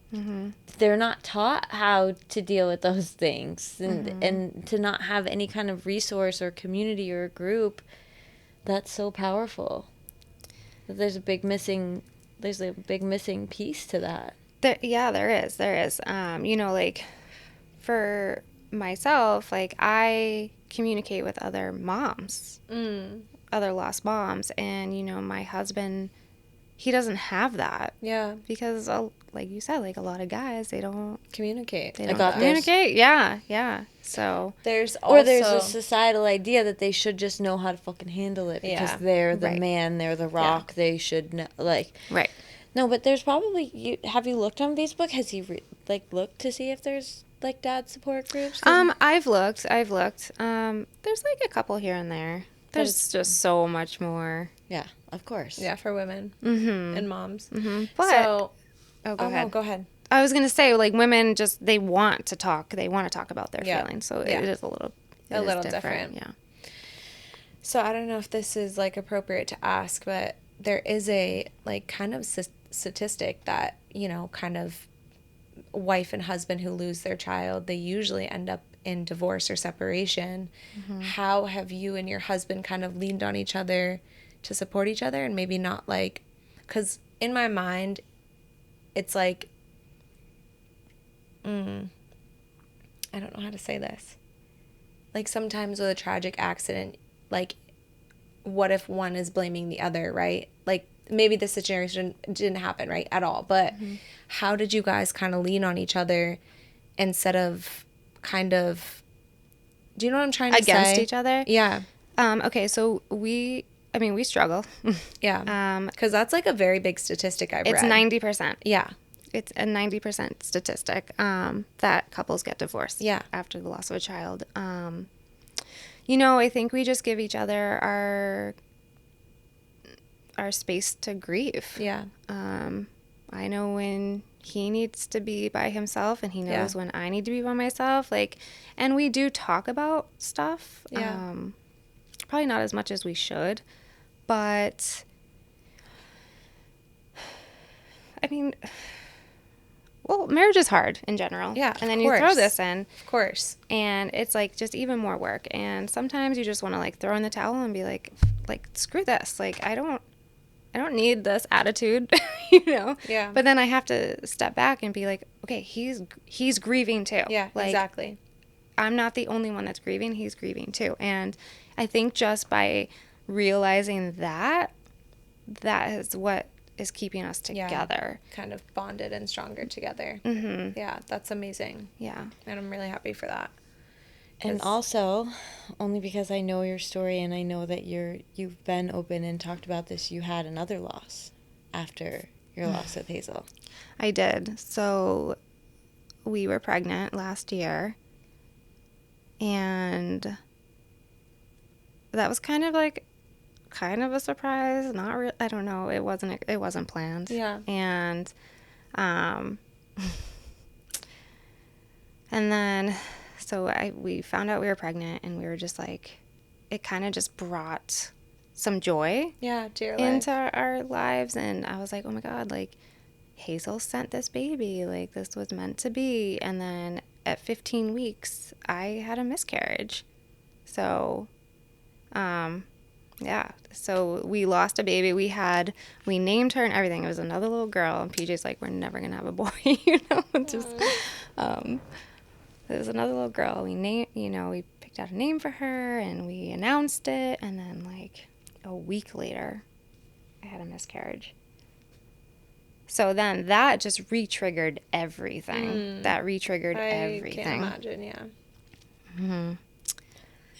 They're not taught how to deal with those things, and to not have any kind of resource or community or group. That's so powerful. There's a big missing piece to that.
there is. You know, like, for myself, like, I communicate with other moms, other lost moms, and, you know, my husband, he doesn't have that.
Yeah.
Because, like you said, like, a lot of guys, they don't
Communicate.
They don't communicate. Yeah. So
There's also...
there's a societal idea that they should just know how to fucking handle it because they're the man, they're the rock, they should know, like...
Right.
No, but there's probably... have you looked on Facebook? Has he, looked to see if there's, like dad support groups?
I've looked. There's like a couple here and there. There's
it's-
just so much more.
Yeah, of course.
Yeah, for women and moms.
But
So,
oh, go ahead.
No, go ahead.
I was gonna say, like, women just they want to talk. They want to talk about their
Yeah.
feelings. So
Yeah.
it is a little
different.
Yeah.
So I don't know if this is like appropriate to ask, but there is a like kind of statistic that, you know, kind of wife and husband who lose their child, they usually end up in divorce or separation. How have you and your husband kind of leaned on each other to support each other, and maybe not like, because in my mind, it's like, I don't know how to say this. Like sometimes with a tragic accident, like, what if one is blaming the other, right? Like maybe the situation didn't happen, right, at all. But how did you guys kind of lean on each other instead of kind of, do you know what I'm trying to say?
Against each other.
Yeah.
Okay. So we struggle.
Yeah. Because that's like a very big statistic I've
It's
read.
90%.
Yeah.
It's a 90% statistic that couples get divorced.
Yeah.
After the loss of a child. You know, I think we just give each other our space to grieve.
Yeah.
I know when he needs to be by himself, and he knows
Yeah.
when I need to be by myself. Like, and we do talk about stuff.
Yeah.
Probably not as much as we should, but I mean, well, marriage is hard in general.
Yeah,
and then
of
you throw
course.
this in,
Of course.
and it's like just even more work. And sometimes you just want to like throw in the towel and be like screw this. Like I don't need this attitude, you know.
Yeah.
But then I have to step back and be like, okay, he's grieving too.
Yeah,
Like,
exactly.
I'm not the only one that's grieving. He's grieving too. And I think just by realizing that is what is keeping us
Yeah.
together.
Kind of bonded and stronger together.
Mm-hmm.
Yeah, that's amazing.
Yeah.
And I'm really happy for that.
And
'Cause-
also, only because I know your story and I know that you've been open and talked about this, you had another loss after your loss with Hazel.
I did. So we were pregnant last year, and that was kind of a surprise. Not real. I don't know. It wasn't planned.
Yeah.
And and then so we found out we were pregnant, and we were just like, it kind of just brought some joy
Yeah, to your life.
into our lives. And I was like, oh my God, like Hazel sent this baby, like this was meant to be. And then at 15 weeks I had a miscarriage. So yeah, so we lost a baby. We named her and everything. It was another little girl, and PJ's like, we're never gonna have a boy. You know, just it was another little girl. We picked out a name for her, and we announced it, and then like a week later I had a miscarriage. So then that just re-triggered everything. That re-triggered everything.
I can't imagine, yeah.
Mm-hmm.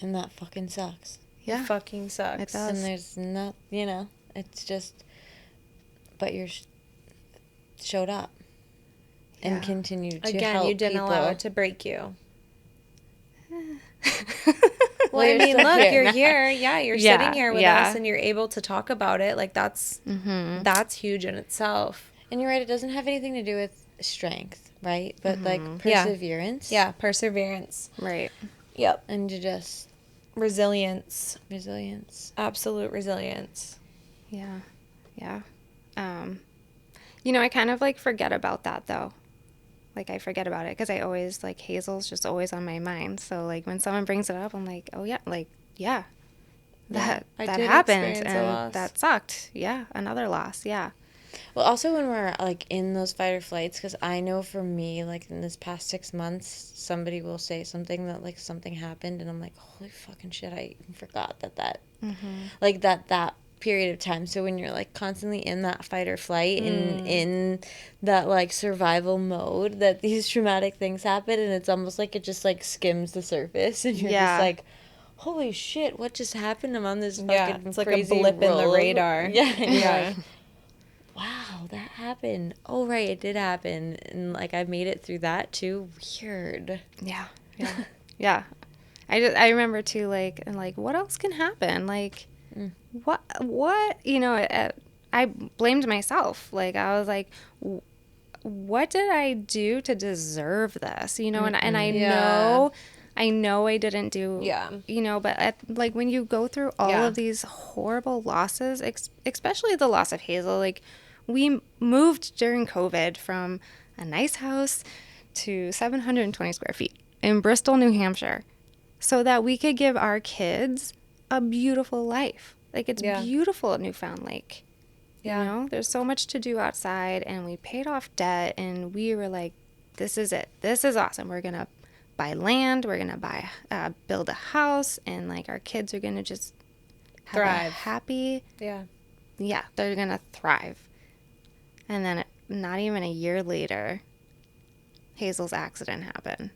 And that fucking sucks.
Yeah.
It fucking sucks.
It does.
And there's no, it's just, but you're showed up and
Yeah.
continued to
Again,
help
you didn't
people.
allow it to break you.
Well,
I
you're
mean,
still
look,
here
you're
now.
here. Yeah, you're
Yeah,
sitting here with
yeah.
us, and you're able to talk about it. Like that's huge in itself.
And you're right, it doesn't have anything to do with strength, right? But like
Yeah.
perseverance.
Yeah, perseverance.
Right.
Yep.
And to just
Resilience.
resilience.
Absolute resilience.
Yeah. Yeah. I kind of like forget about that though. Like I forget about it because I always like Hazel's just always on my mind. So like when someone brings it up, I'm like, oh yeah, like yeah, that
I
that
did
happened
experience a
and
loss.
that sucked. Yeah, another loss. Yeah.
Well, also when we're like in those fight or flights, because I know for me, like in this past 6 months, somebody will say something that like something happened, and I'm like, holy fucking shit, I even forgot that like that period of time. So when you're like constantly in that fight or flight and in that like survival mode, that these traumatic things happen, and it's almost like it just like skims the surface, and you're
Yeah.
just like, holy shit, what just happened? I'm on this fucking
Yeah, it's like a
crazy
blip in the
roll.
radar.
Yeah, and you're
Yeah.
like, wow, that happened. Oh, right, it did happen. And, like, I made it through that, too. Weird.
Yeah. Yeah. I remember too, like, and like, what else can happen? Like, what, I blamed myself. Like, I was like, what did I do to deserve this? And
Yeah.
I know I didn't do,
Yeah.
but like when you go through all
Yeah.
of these horrible losses, especially the loss of Hazel, like we moved during COVID from a nice house to 720 square feet in Bristol, New Hampshire, so that we could give our kids a beautiful life. Like it's
Yeah.
beautiful at Newfound Lake.
Yeah.
There's so much to do outside, and we paid off debt, and we were like, this is it. This is awesome. We're going to buy land. We're going to build a house, and like our kids are going to just have
Thrive.
a happy,
Yeah.
they're going to thrive. And then not even a year later, Hazel's accident happened.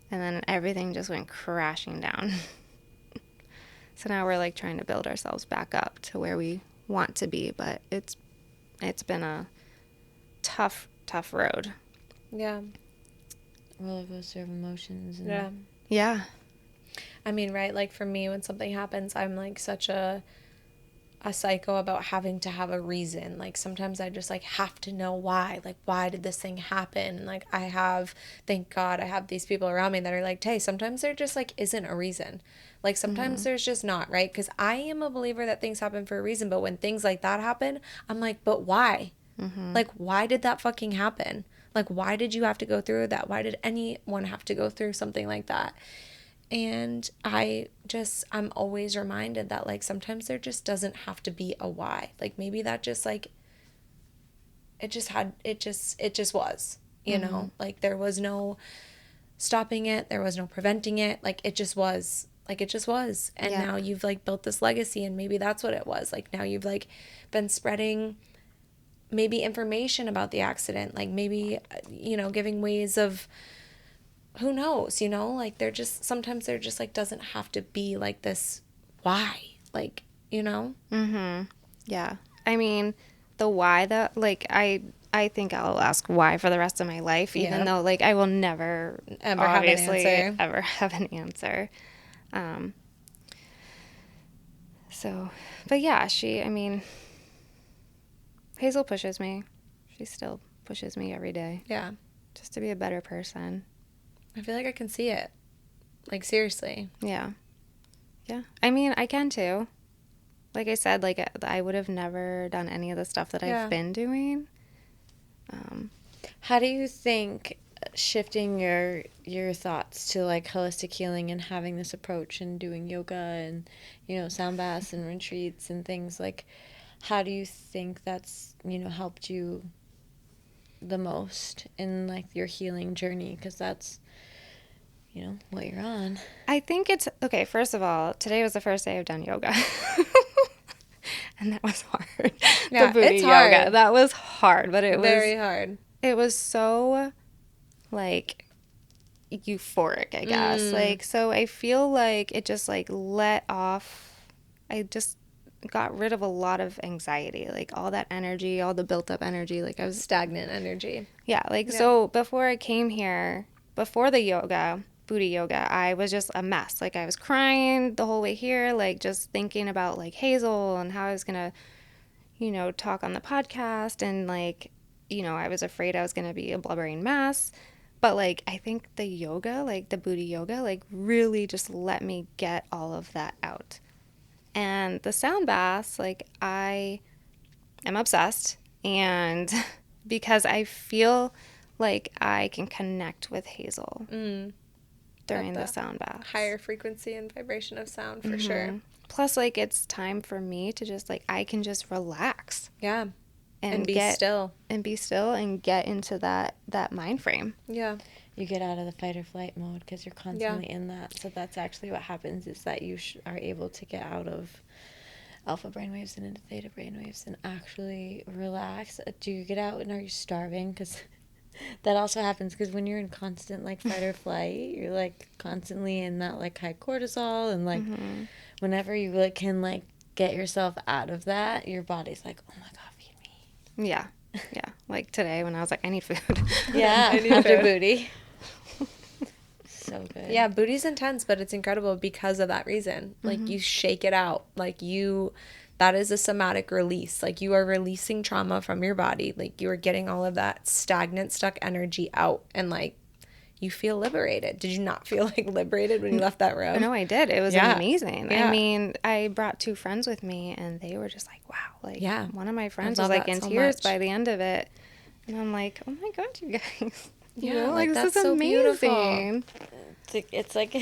And then everything just went crashing down. So now we're like trying to build ourselves back up to where we want to be, but it's been a tough road.
Yeah.
Roller coaster of emotions. And
Yeah.
Yeah.
I mean, right, like for me, when something happens, I'm like such a psycho about having to have a reason. Like sometimes I just like have to know why. Like, why did this thing happen? Like thank God I have these people around me that are like, hey, sometimes there just like isn't a reason. Like sometimes there's just not, right? Because I am a believer that things happen for a reason, but when things like that happen, I'm like, but why? Like, why did that fucking happen? Like, why did you have to go through that? Why did anyone have to go through something like that? And I'm always reminded that like sometimes there just doesn't have to be a why. Like maybe that just like it just was, like there was no stopping it, there was no preventing it, like it just was. And
Yeah.
now you've like built this legacy, and maybe that's what it was. Like now you've like been spreading maybe information about the accident, like maybe giving ways of, who knows, like sometimes there just like doesn't have to be like this why, like,
Yeah. I mean, the why that like I think I'll ask why for the rest of my life, even
Yep.
though like I will never
Ever have an
obviously
answer.
ever have an answer. So, but yeah, I mean, Hazel pushes me. She still pushes me every day
Yeah.
just to be a better person.
I feel like I can see it. Like seriously.
Yeah. Yeah. I mean, I can too. Like I said, like I would have never done any of the stuff that
Yeah.
I've been doing.
how do you think shifting your thoughts to like holistic healing and having this approach and doing yoga and sound baths and retreats and things, like how do you think that's helped you the most in like your healing journey, because that's what you're on?
I think it's okay. First of all, today was the first day I've done yoga. And that was hard.
Yeah,
The booty
it's
yoga.
hard.
That was hard, but
Very hard.
it was so like euphoric, I guess. Like so I feel like it just like let off, I just got rid of a lot of anxiety, like all that energy, all the built up energy. Like I was
Stagnant energy.
yeah, like so before I came here, before the yoga, booty yoga, I was just a mess. Like I was crying the whole way here, like just thinking about like Hazel and how I was gonna, talk on the podcast, and like, I was afraid I was gonna be a blubbering mess. But like I think the yoga, like the booty yoga, like really just let me get all of that out. And the sound baths, like I am obsessed, and because I feel like I can connect with Hazel during the sound baths.
Higher frequency and vibration of sound for sure.
Plus, like it's time for me to just like I can just relax
Yeah. And be
get
still.
and be still and get into that mind frame.
Yeah.
You get out of the fight or flight mode because you're constantly in that. So that's actually what happens, is that you are able to get out of alpha brainwaves and into theta brainwaves and actually relax. Do you get out and are you starving? Because that also happens, because when you're in constant like fight or flight, you're like constantly in that like high cortisol, and like whenever you like can like get yourself out of that, your body's like, oh my god, feed me.
Yeah. Yeah. Like today when I was like, I need food.
Yeah,
need
after
food.
booty. So good.
Yeah, booty's intense, but it's incredible because of that reason. Like, you shake it out. Like, that is a somatic release. Like, you are releasing trauma from your body. Like, you are getting all of that stagnant, stuck energy out. And, like, you feel liberated. Did you not feel, like, liberated when you left that room?
No, I did. It was
Yeah.
amazing.
Yeah.
I mean, I brought 2 friends with me, and they were just like, wow. Like,
Yeah.
one of my friends
love
was like
that
in
so
tears
much.
by the end of it. And I'm like, oh my God, you guys. You
Yeah,
know,
like,
this
that's
is
so beautiful.
amazing.
It's like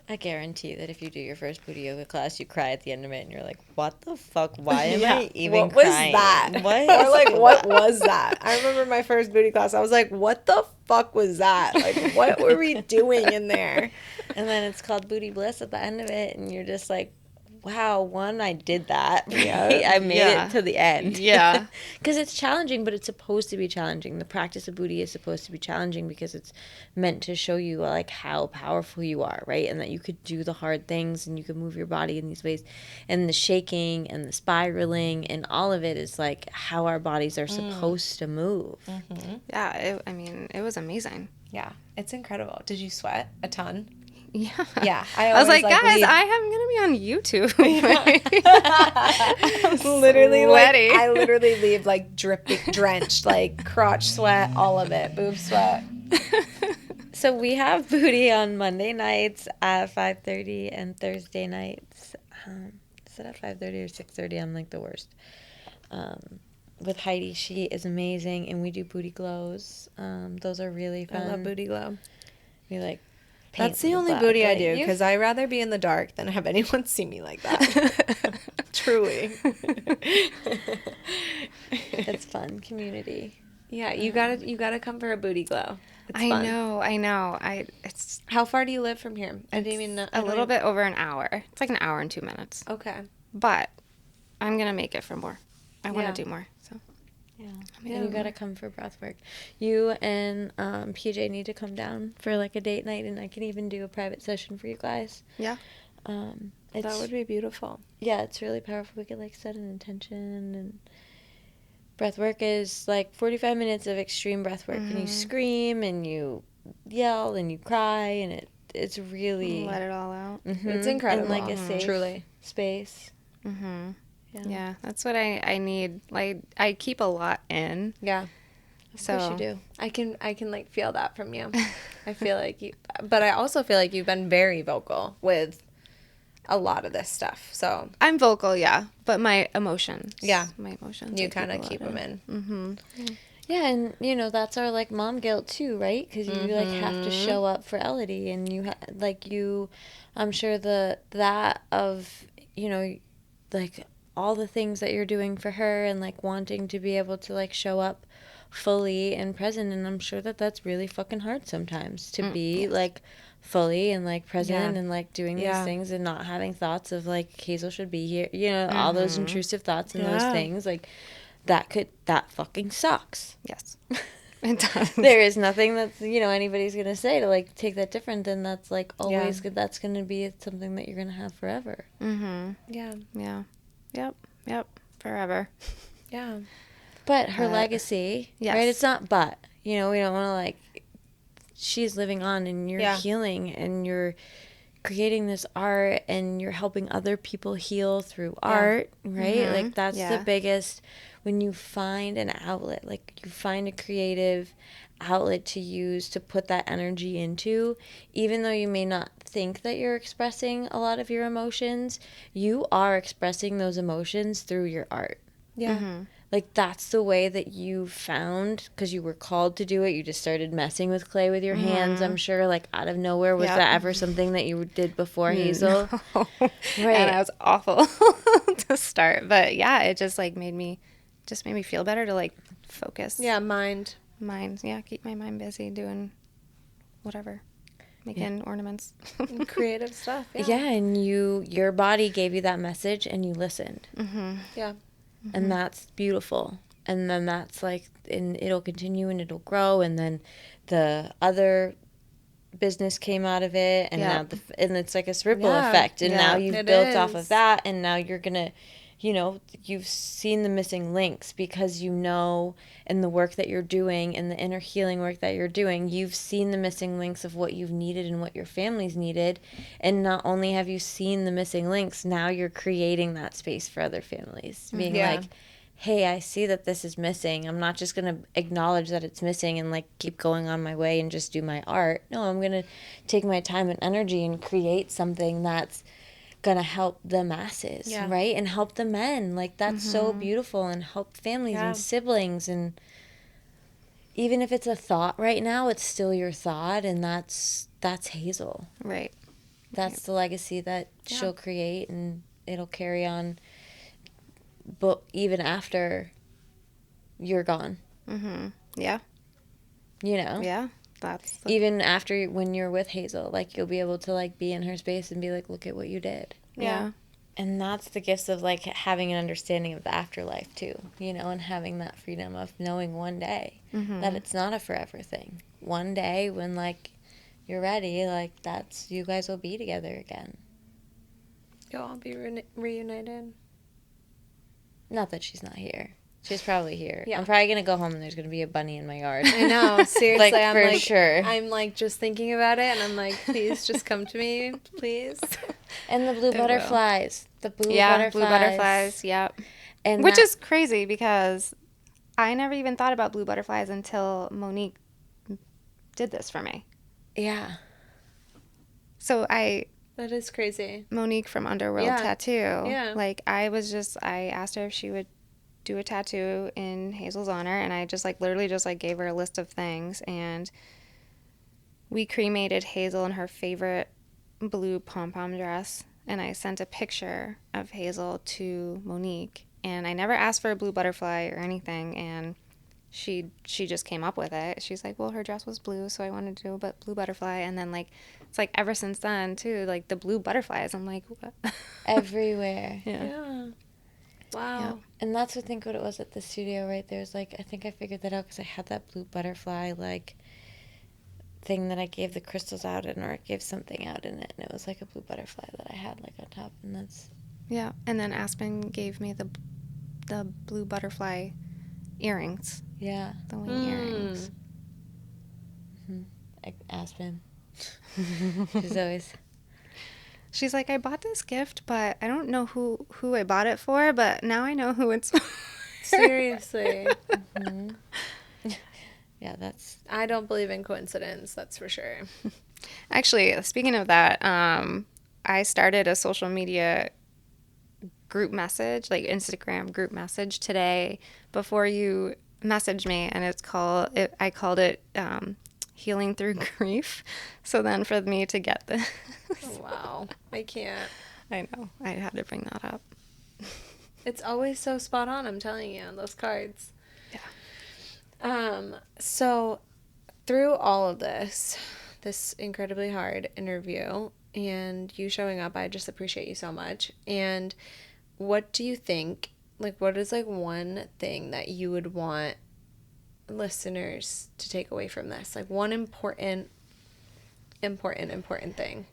I guarantee that if you do your first booty yoga class, you cry at the end of it, and you're like, "What the fuck? Why am I even
what was
crying?
that?
What
Or
is
like, what
that?"
was that? I remember my first booty class. I was like, what the fuck was that? Like, what were we doing in there?
And then it's called booty bliss at the end of it, and you're just like, wow, one, I did that.
Yeah.
I made
Yeah.
it to the end.
Yeah.
Because it's challenging, but it's supposed to be challenging. The practice of booty is supposed to be challenging because it's meant to show you like how powerful you are, right? And that you could do the hard things and you could move your body in these ways. And the shaking and the spiraling and all of it is like how our bodies are supposed to move.
Yeah. I mean, it was amazing.
Yeah, it's incredible. Did you sweat a ton?
Yeah.
Yeah,
I was
always,
like, guys,
leave-
I am going to be on YouTube.
literally, like,
sweaty.
I literally leave like dripping, drenched, like crotch sweat, all of it, boob sweat.
So we have booty on Monday nights at 5:30 and Thursday nights. Is it at 5:30 or 6:30? I'm like the worst. With Heidi, she is amazing, and we do booty glows. Those are really fun.
I love booty glow.
We like paint
That's the
in
only
black,
booty I
right?
do because I rather be in the dark than have anyone see me like that. Truly.
It's fun community.
Yeah, you gotta come for a booty glow. It's
I
fun.
know. It's
How far do you live from here? I didn't even know.
a little bit over an hour. It's like an hour and 2 minutes.
Okay.
But I'm going to make it for more. I want
Yeah.
to do more. So
Yeah.
Yeah.
And you gotta come for breath work. You and PJ need to come down for like a date night, and I can even do a private session for you guys.
yeah.
That would be beautiful.
Yeah, it's really powerful. We could like set an intention, and breath work is like 45 minutes of extreme breath work, and you scream and you yell and you cry, and it's really
Let it all out.
It's incredible.
and like a safe
Truly.
space.
Mm-hmm.
Yeah.
Yeah, that's what I need. Like, I keep a lot in.
Yeah.
Of
So
course you do.
I can like feel that from you. I feel like you, but I also feel like you've been very vocal with a lot of this stuff. So
I'm vocal, yeah, but my emotions.
Yeah.
My emotions.
you kind of keep them in.
Mm-hmm.
Yeah, and you know that's our like mom guilt too, right? Because you like have to show up for Elodie, and you I'm sure that of like all the things that you're doing for her, and like wanting to be able to like show up fully and present, and I'm sure that that's really fucking hard sometimes to be like fully and like present
Yeah.
and like doing
Yeah.
these things and not having thoughts of like Hazel should be here, all those intrusive thoughts and those
Yeah.
things like that fucking sucks.
Yes. It does.
There is nothing that's anybody's gonna say to like take that different, then that's like always good. That's gonna be something that you're gonna have forever.
Mm-hmm.
Yeah.
Yeah. Yep. Forever.
Yeah.
But her legacy,
yes.
right? It's not we don't want to like she's living on, and you're healing, and you're creating this art, and you're helping other people heal through art, right? Like that's the biggest, when you find an outlet, like you find a creative outlet to use to put that energy into, even though you may not think that you're expressing a lot of your emotions, you are expressing those emotions through your art.
Yeah.
Like that's the way that you found, because you were called to do it. You just started messing with clay with your hands, I'm sure, like out of nowhere. Was that ever something that you did before, Hazel?
No.
Right.
And I was awful to start, but yeah, it just like made me feel better to like focus.
Yeah. Mind.
Keep my mind busy doing whatever, making ornaments.
Creative stuff. Yeah.
Yeah, and your body gave you that message, and you listened.
Yeah.
And that's beautiful. And then that's like, and it'll continue and it'll grow, and then the other business came out of it, and now and it's like a ripple effect, and now you've
it
built off
is.
of that, and now you're gonna you know, you've seen the missing links because you know in the work that you're doing and the inner healing work that you're doing, you've seen the missing links of what you've needed and what your family's needed. And not only have you seen the missing links, now you're creating that space for other families. Being like, hey, I see that this is missing. I'm not just going to acknowledge that it's missing and like keep going on my way and just do my art. No, I'm going to take my time and energy and create something that's going to help the masses, right? And help the men. Like, that's so beautiful, and help families and siblings. And even if it's a thought right now, it's still your thought, and that's Hazel.
Right.
That's the legacy that she'll create, and it'll carry on, but even after you're gone.
Yeah.
You know?
Yeah. That's
Even after, when you're with Hazel, like, you'll be able to, like, be in her space and be like, look at what you did.
yeah.
And that's the gifts of, like, having an understanding of the afterlife, too, you know, and having that freedom of knowing one day that it's not a forever thing. One day when, like, you're ready, like, that's, you guys will be together again.
You'll all be reunited.
Not that she's not here. She's probably here.
Yeah.
I'm probably going to go home and there's going to be a bunny in my yard.
I know, seriously.
Like,
I'm
for
like,
sure.
I'm like just thinking about it, and I'm like, please just come to me, please.
And the blue
will.
butterflies. The blue
Yeah,
butterflies.
blue butterflies. Yep.
And
Which
that-
is crazy because I never even thought about blue butterflies until Monique did this for me.
Yeah.
So
That is crazy.
Monique from Underworld
Yeah.
Tattoo.
Yeah.
Like, I asked her if she would do a tattoo in Hazel's honor, and I just, like, literally just, like, gave her a list of things, and we cremated Hazel in her favorite blue pom-pom dress, and I sent a picture of Hazel to Monique, and I never asked for a blue butterfly or anything, and she just came up with it. She's like, well, her dress was blue, so I wanted to do a blue butterfly. And then, like, it's like ever since then too, like, the blue butterflies, I'm like, what?
Everywhere.
Yeah. Wow.
And that's, I think, what it was at the studio, right? There's, like, I think I figured that out because I had that blue butterfly, like, thing that I gave the crystals out in, or I gave something out in it, and it was, like, a blue butterfly that I had, like, on top, and that's...
Yeah. And then Aspen gave me the blue butterfly earrings,
Yeah.
the wing earrings.
Aspen. She's always...
She's like, I bought this gift, but I don't know who I bought it for, but now I know who it's for.
Seriously.
Yeah, that's...
I don't believe in coincidence, that's for sure.
Actually, speaking of that, I started a social media group message, like Instagram group message today before you messaged me, and I called it Healing Through Grief. So then for me to get this.
Oh, wow. I can't.
I know. I had to bring that up.
It's always so spot on, I'm telling you, on those cards. Yeah. So through all of this incredibly hard interview and you showing up, I just appreciate you so much. And what do you think, like, what is, like, one thing that you would want listeners to take away from this? Like, one important thing.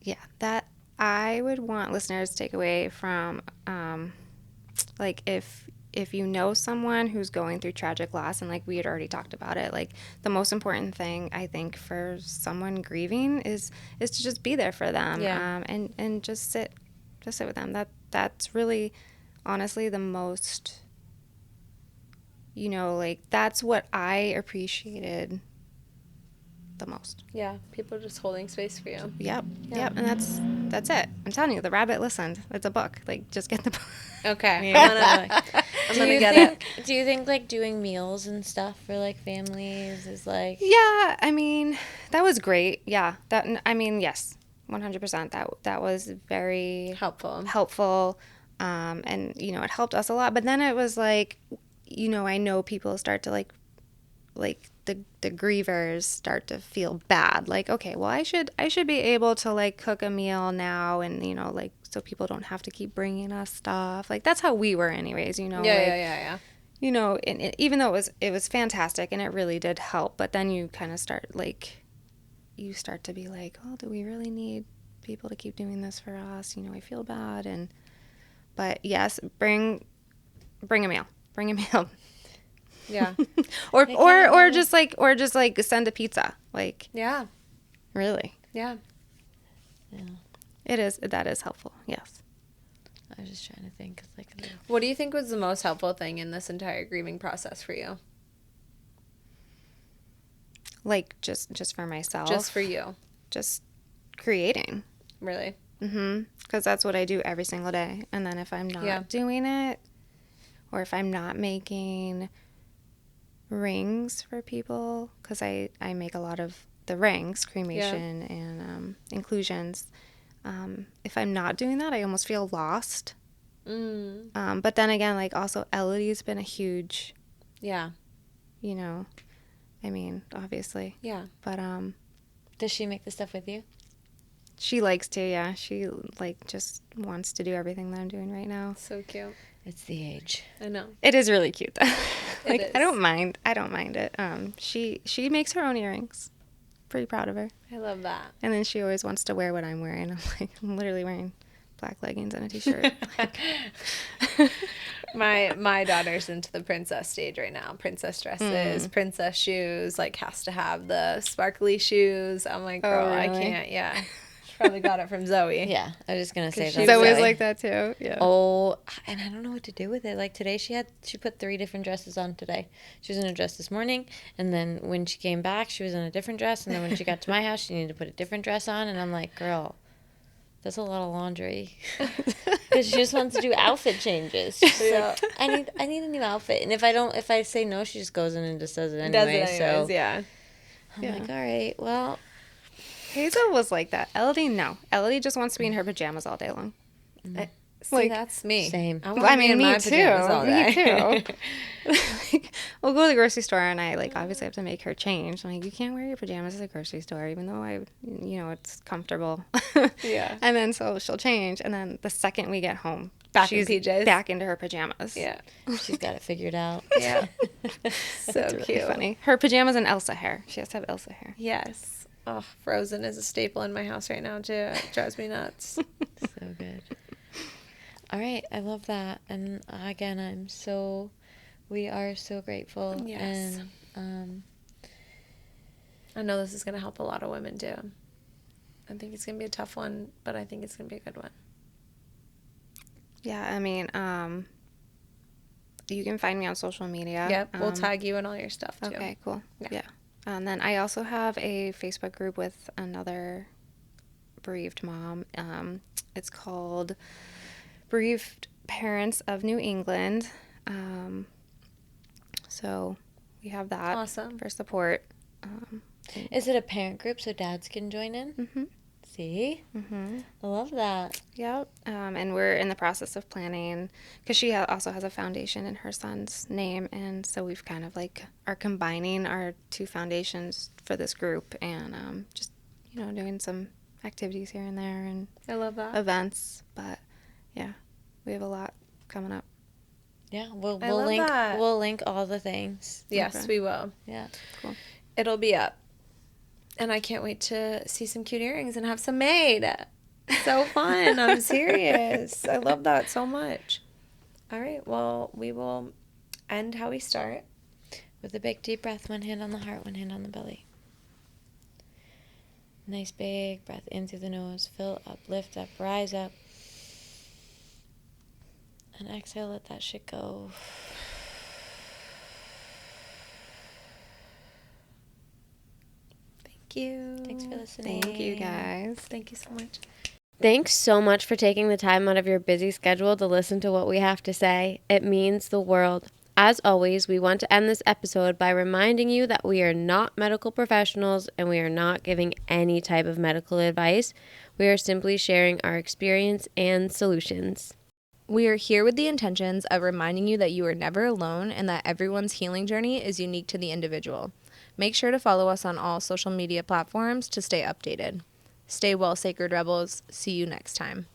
Yeah, that I would want listeners to take away from, like, if you know someone who's going through tragic loss, and like we had already talked about it, like, the most important thing I think for someone grieving is to just be there for them, and just sit with them. That's really, honestly, the most, you know, like, that's what I appreciated the most.
Yeah, people just holding space for you.
Yep, and that's it. I'm telling you, The Rabbit Listened. It's a book. Like, just get the book.
Okay.
Yeah.
I'm gonna get it.
Do you think, like, doing meals and stuff for, like, families is, like...
Yeah, I mean, that was great. Yeah, yes, 100%. That was very helpful. And, you know, it helped us a lot. But then it was like, you know, I know people start to, like the grievers start to feel bad. Like, okay, well, I should be able to, like, cook a meal now, and, you know, like, so people don't have to keep bringing us stuff. Like, that's how we were anyways, you know.
Yeah.
You know, and even though it was fantastic and it really did help, but then you kind of start to be like, oh, do we really need people to keep doing this for us? You know, I feel bad. But yes, bring a meal. Bring a meal.
Yeah.
or just like send a pizza. Like,
Yeah.
really.
Yeah.
Yeah.
That is helpful. Yes.
I was just trying to think. 'Cause like,
What do you think was the most helpful thing in this entire grieving process for you?
Like just for myself.
Just for you.
Just creating.
Really?
Because that's what I do every single day. And then if I'm not doing it, or if I'm not making rings for people, because I make a lot of the rings, cremation and inclusions. If I'm not doing that, I almost feel lost. But then again, like also Elodie's been a huge,
Yeah.
you know, I mean, obviously.
Yeah.
But
does she make the stuff with you?
she likes to, yeah. She like just wants to do everything that I'm doing right now.
So cute.
It's the age.
I know.
It is really cute though. Like,
It is.
I don't mind it. She makes her own earrings. Pretty proud of her.
I love that.
And then she always wants to wear what I'm wearing. I'm like, I'm literally wearing black leggings and a t-shirt.
My daughter's into the princess stage right now. Princess dresses, princess shoes, like has to have the sparkly shoes. I'm like, girl, I
really?
can't. Yeah. She probably got it from Zoe.
Yeah, I was just gonna say
She's
that.
Zoe's
Zoe.
like that too. Yeah.
Oh, and I don't know what to do with it. Like today, she put 3 different dresses on today. She was in a dress this morning, and then when she came back, she was in a different dress, and then when she got to my house, she needed to put a different dress on, and I'm like, girl, that's a lot of laundry. Because she just wants to do outfit changes. She's like, I need a new outfit, and if I say no, she just goes in and just does it anyway.
Does it anyways,
so
yeah.
I'm like, all right, well.
Hazel was like that. Elodie, no. Elodie just wants to be in her pajamas all day long.
See,
Like,
that's me.
Same.
I want to be in my pajamas all day.
Me too. Like, we'll go to the grocery store and I like obviously have to make her change. I'm like, you can't wear your pajamas at the grocery store, even though it's comfortable.
Yeah.
And then so she'll change, and then the second we get home,
Back in
she's
PJs?
back into her pajamas.
Yeah.
She's got it figured out.
Yeah. So
It's really
cute.
funny. Her pajamas and Elsa hair. She has to have Elsa hair.
Yes. Oh, Frozen is a staple in my house right now too. It drives me nuts.
So good. All right, I love that, and again, we are so grateful.
Yes.
And
I know this is going to help a lot of women too. I think it's going to be a tough one, but I think it's going to be a good one.
Yeah, I mean, you can find me on social media.
Yep, we'll tag you in all your stuff too.
Okay, cool.
Yeah.
Yeah. And then I also have a Facebook group with another bereaved mom. It's called Bereaved Parents of New England. So we have that
Awesome.
for support.
is it a parent group so dads can join in?
Mm-hmm.
See?
Mm-hmm.
I love that.
Yep. And we're in the process of planning because she also has a foundation in her son's name. And so we've kind of like are combining our 2 foundations for this group and just, doing some activities here and there and
I love that.
events. But yeah, we have a lot coming up.
Yeah,
I
we'll
love
link
that.
we'll link all the things.
Yes,
Okay.
we will.
Yeah.
Cool.
It'll be up. And I can't wait to see some cute earrings and have some made. So fun. I'm serious. I love that so much. All right. Well, we will end how we start.
With a big deep breath, one hand on the heart, one hand on the belly. Nice big breath in through the nose. Fill up, lift up, rise up. And exhale, let that shit go.
Thank you.
Thanks for listening.
Thank you guys.
Thank you so much.
Thanks so much for taking the time out of your busy schedule to listen to what we have to say. It means the world. As always, we want to end this episode by reminding you that we are not medical professionals and we are not giving any type of medical advice. We are simply sharing our experience and solutions.
We are here with the intentions of reminding you that you are never alone and that everyone's healing journey is unique to the individual. Make sure to follow us on all social media platforms to stay updated. Stay well, Sacred Rebels. See you next time.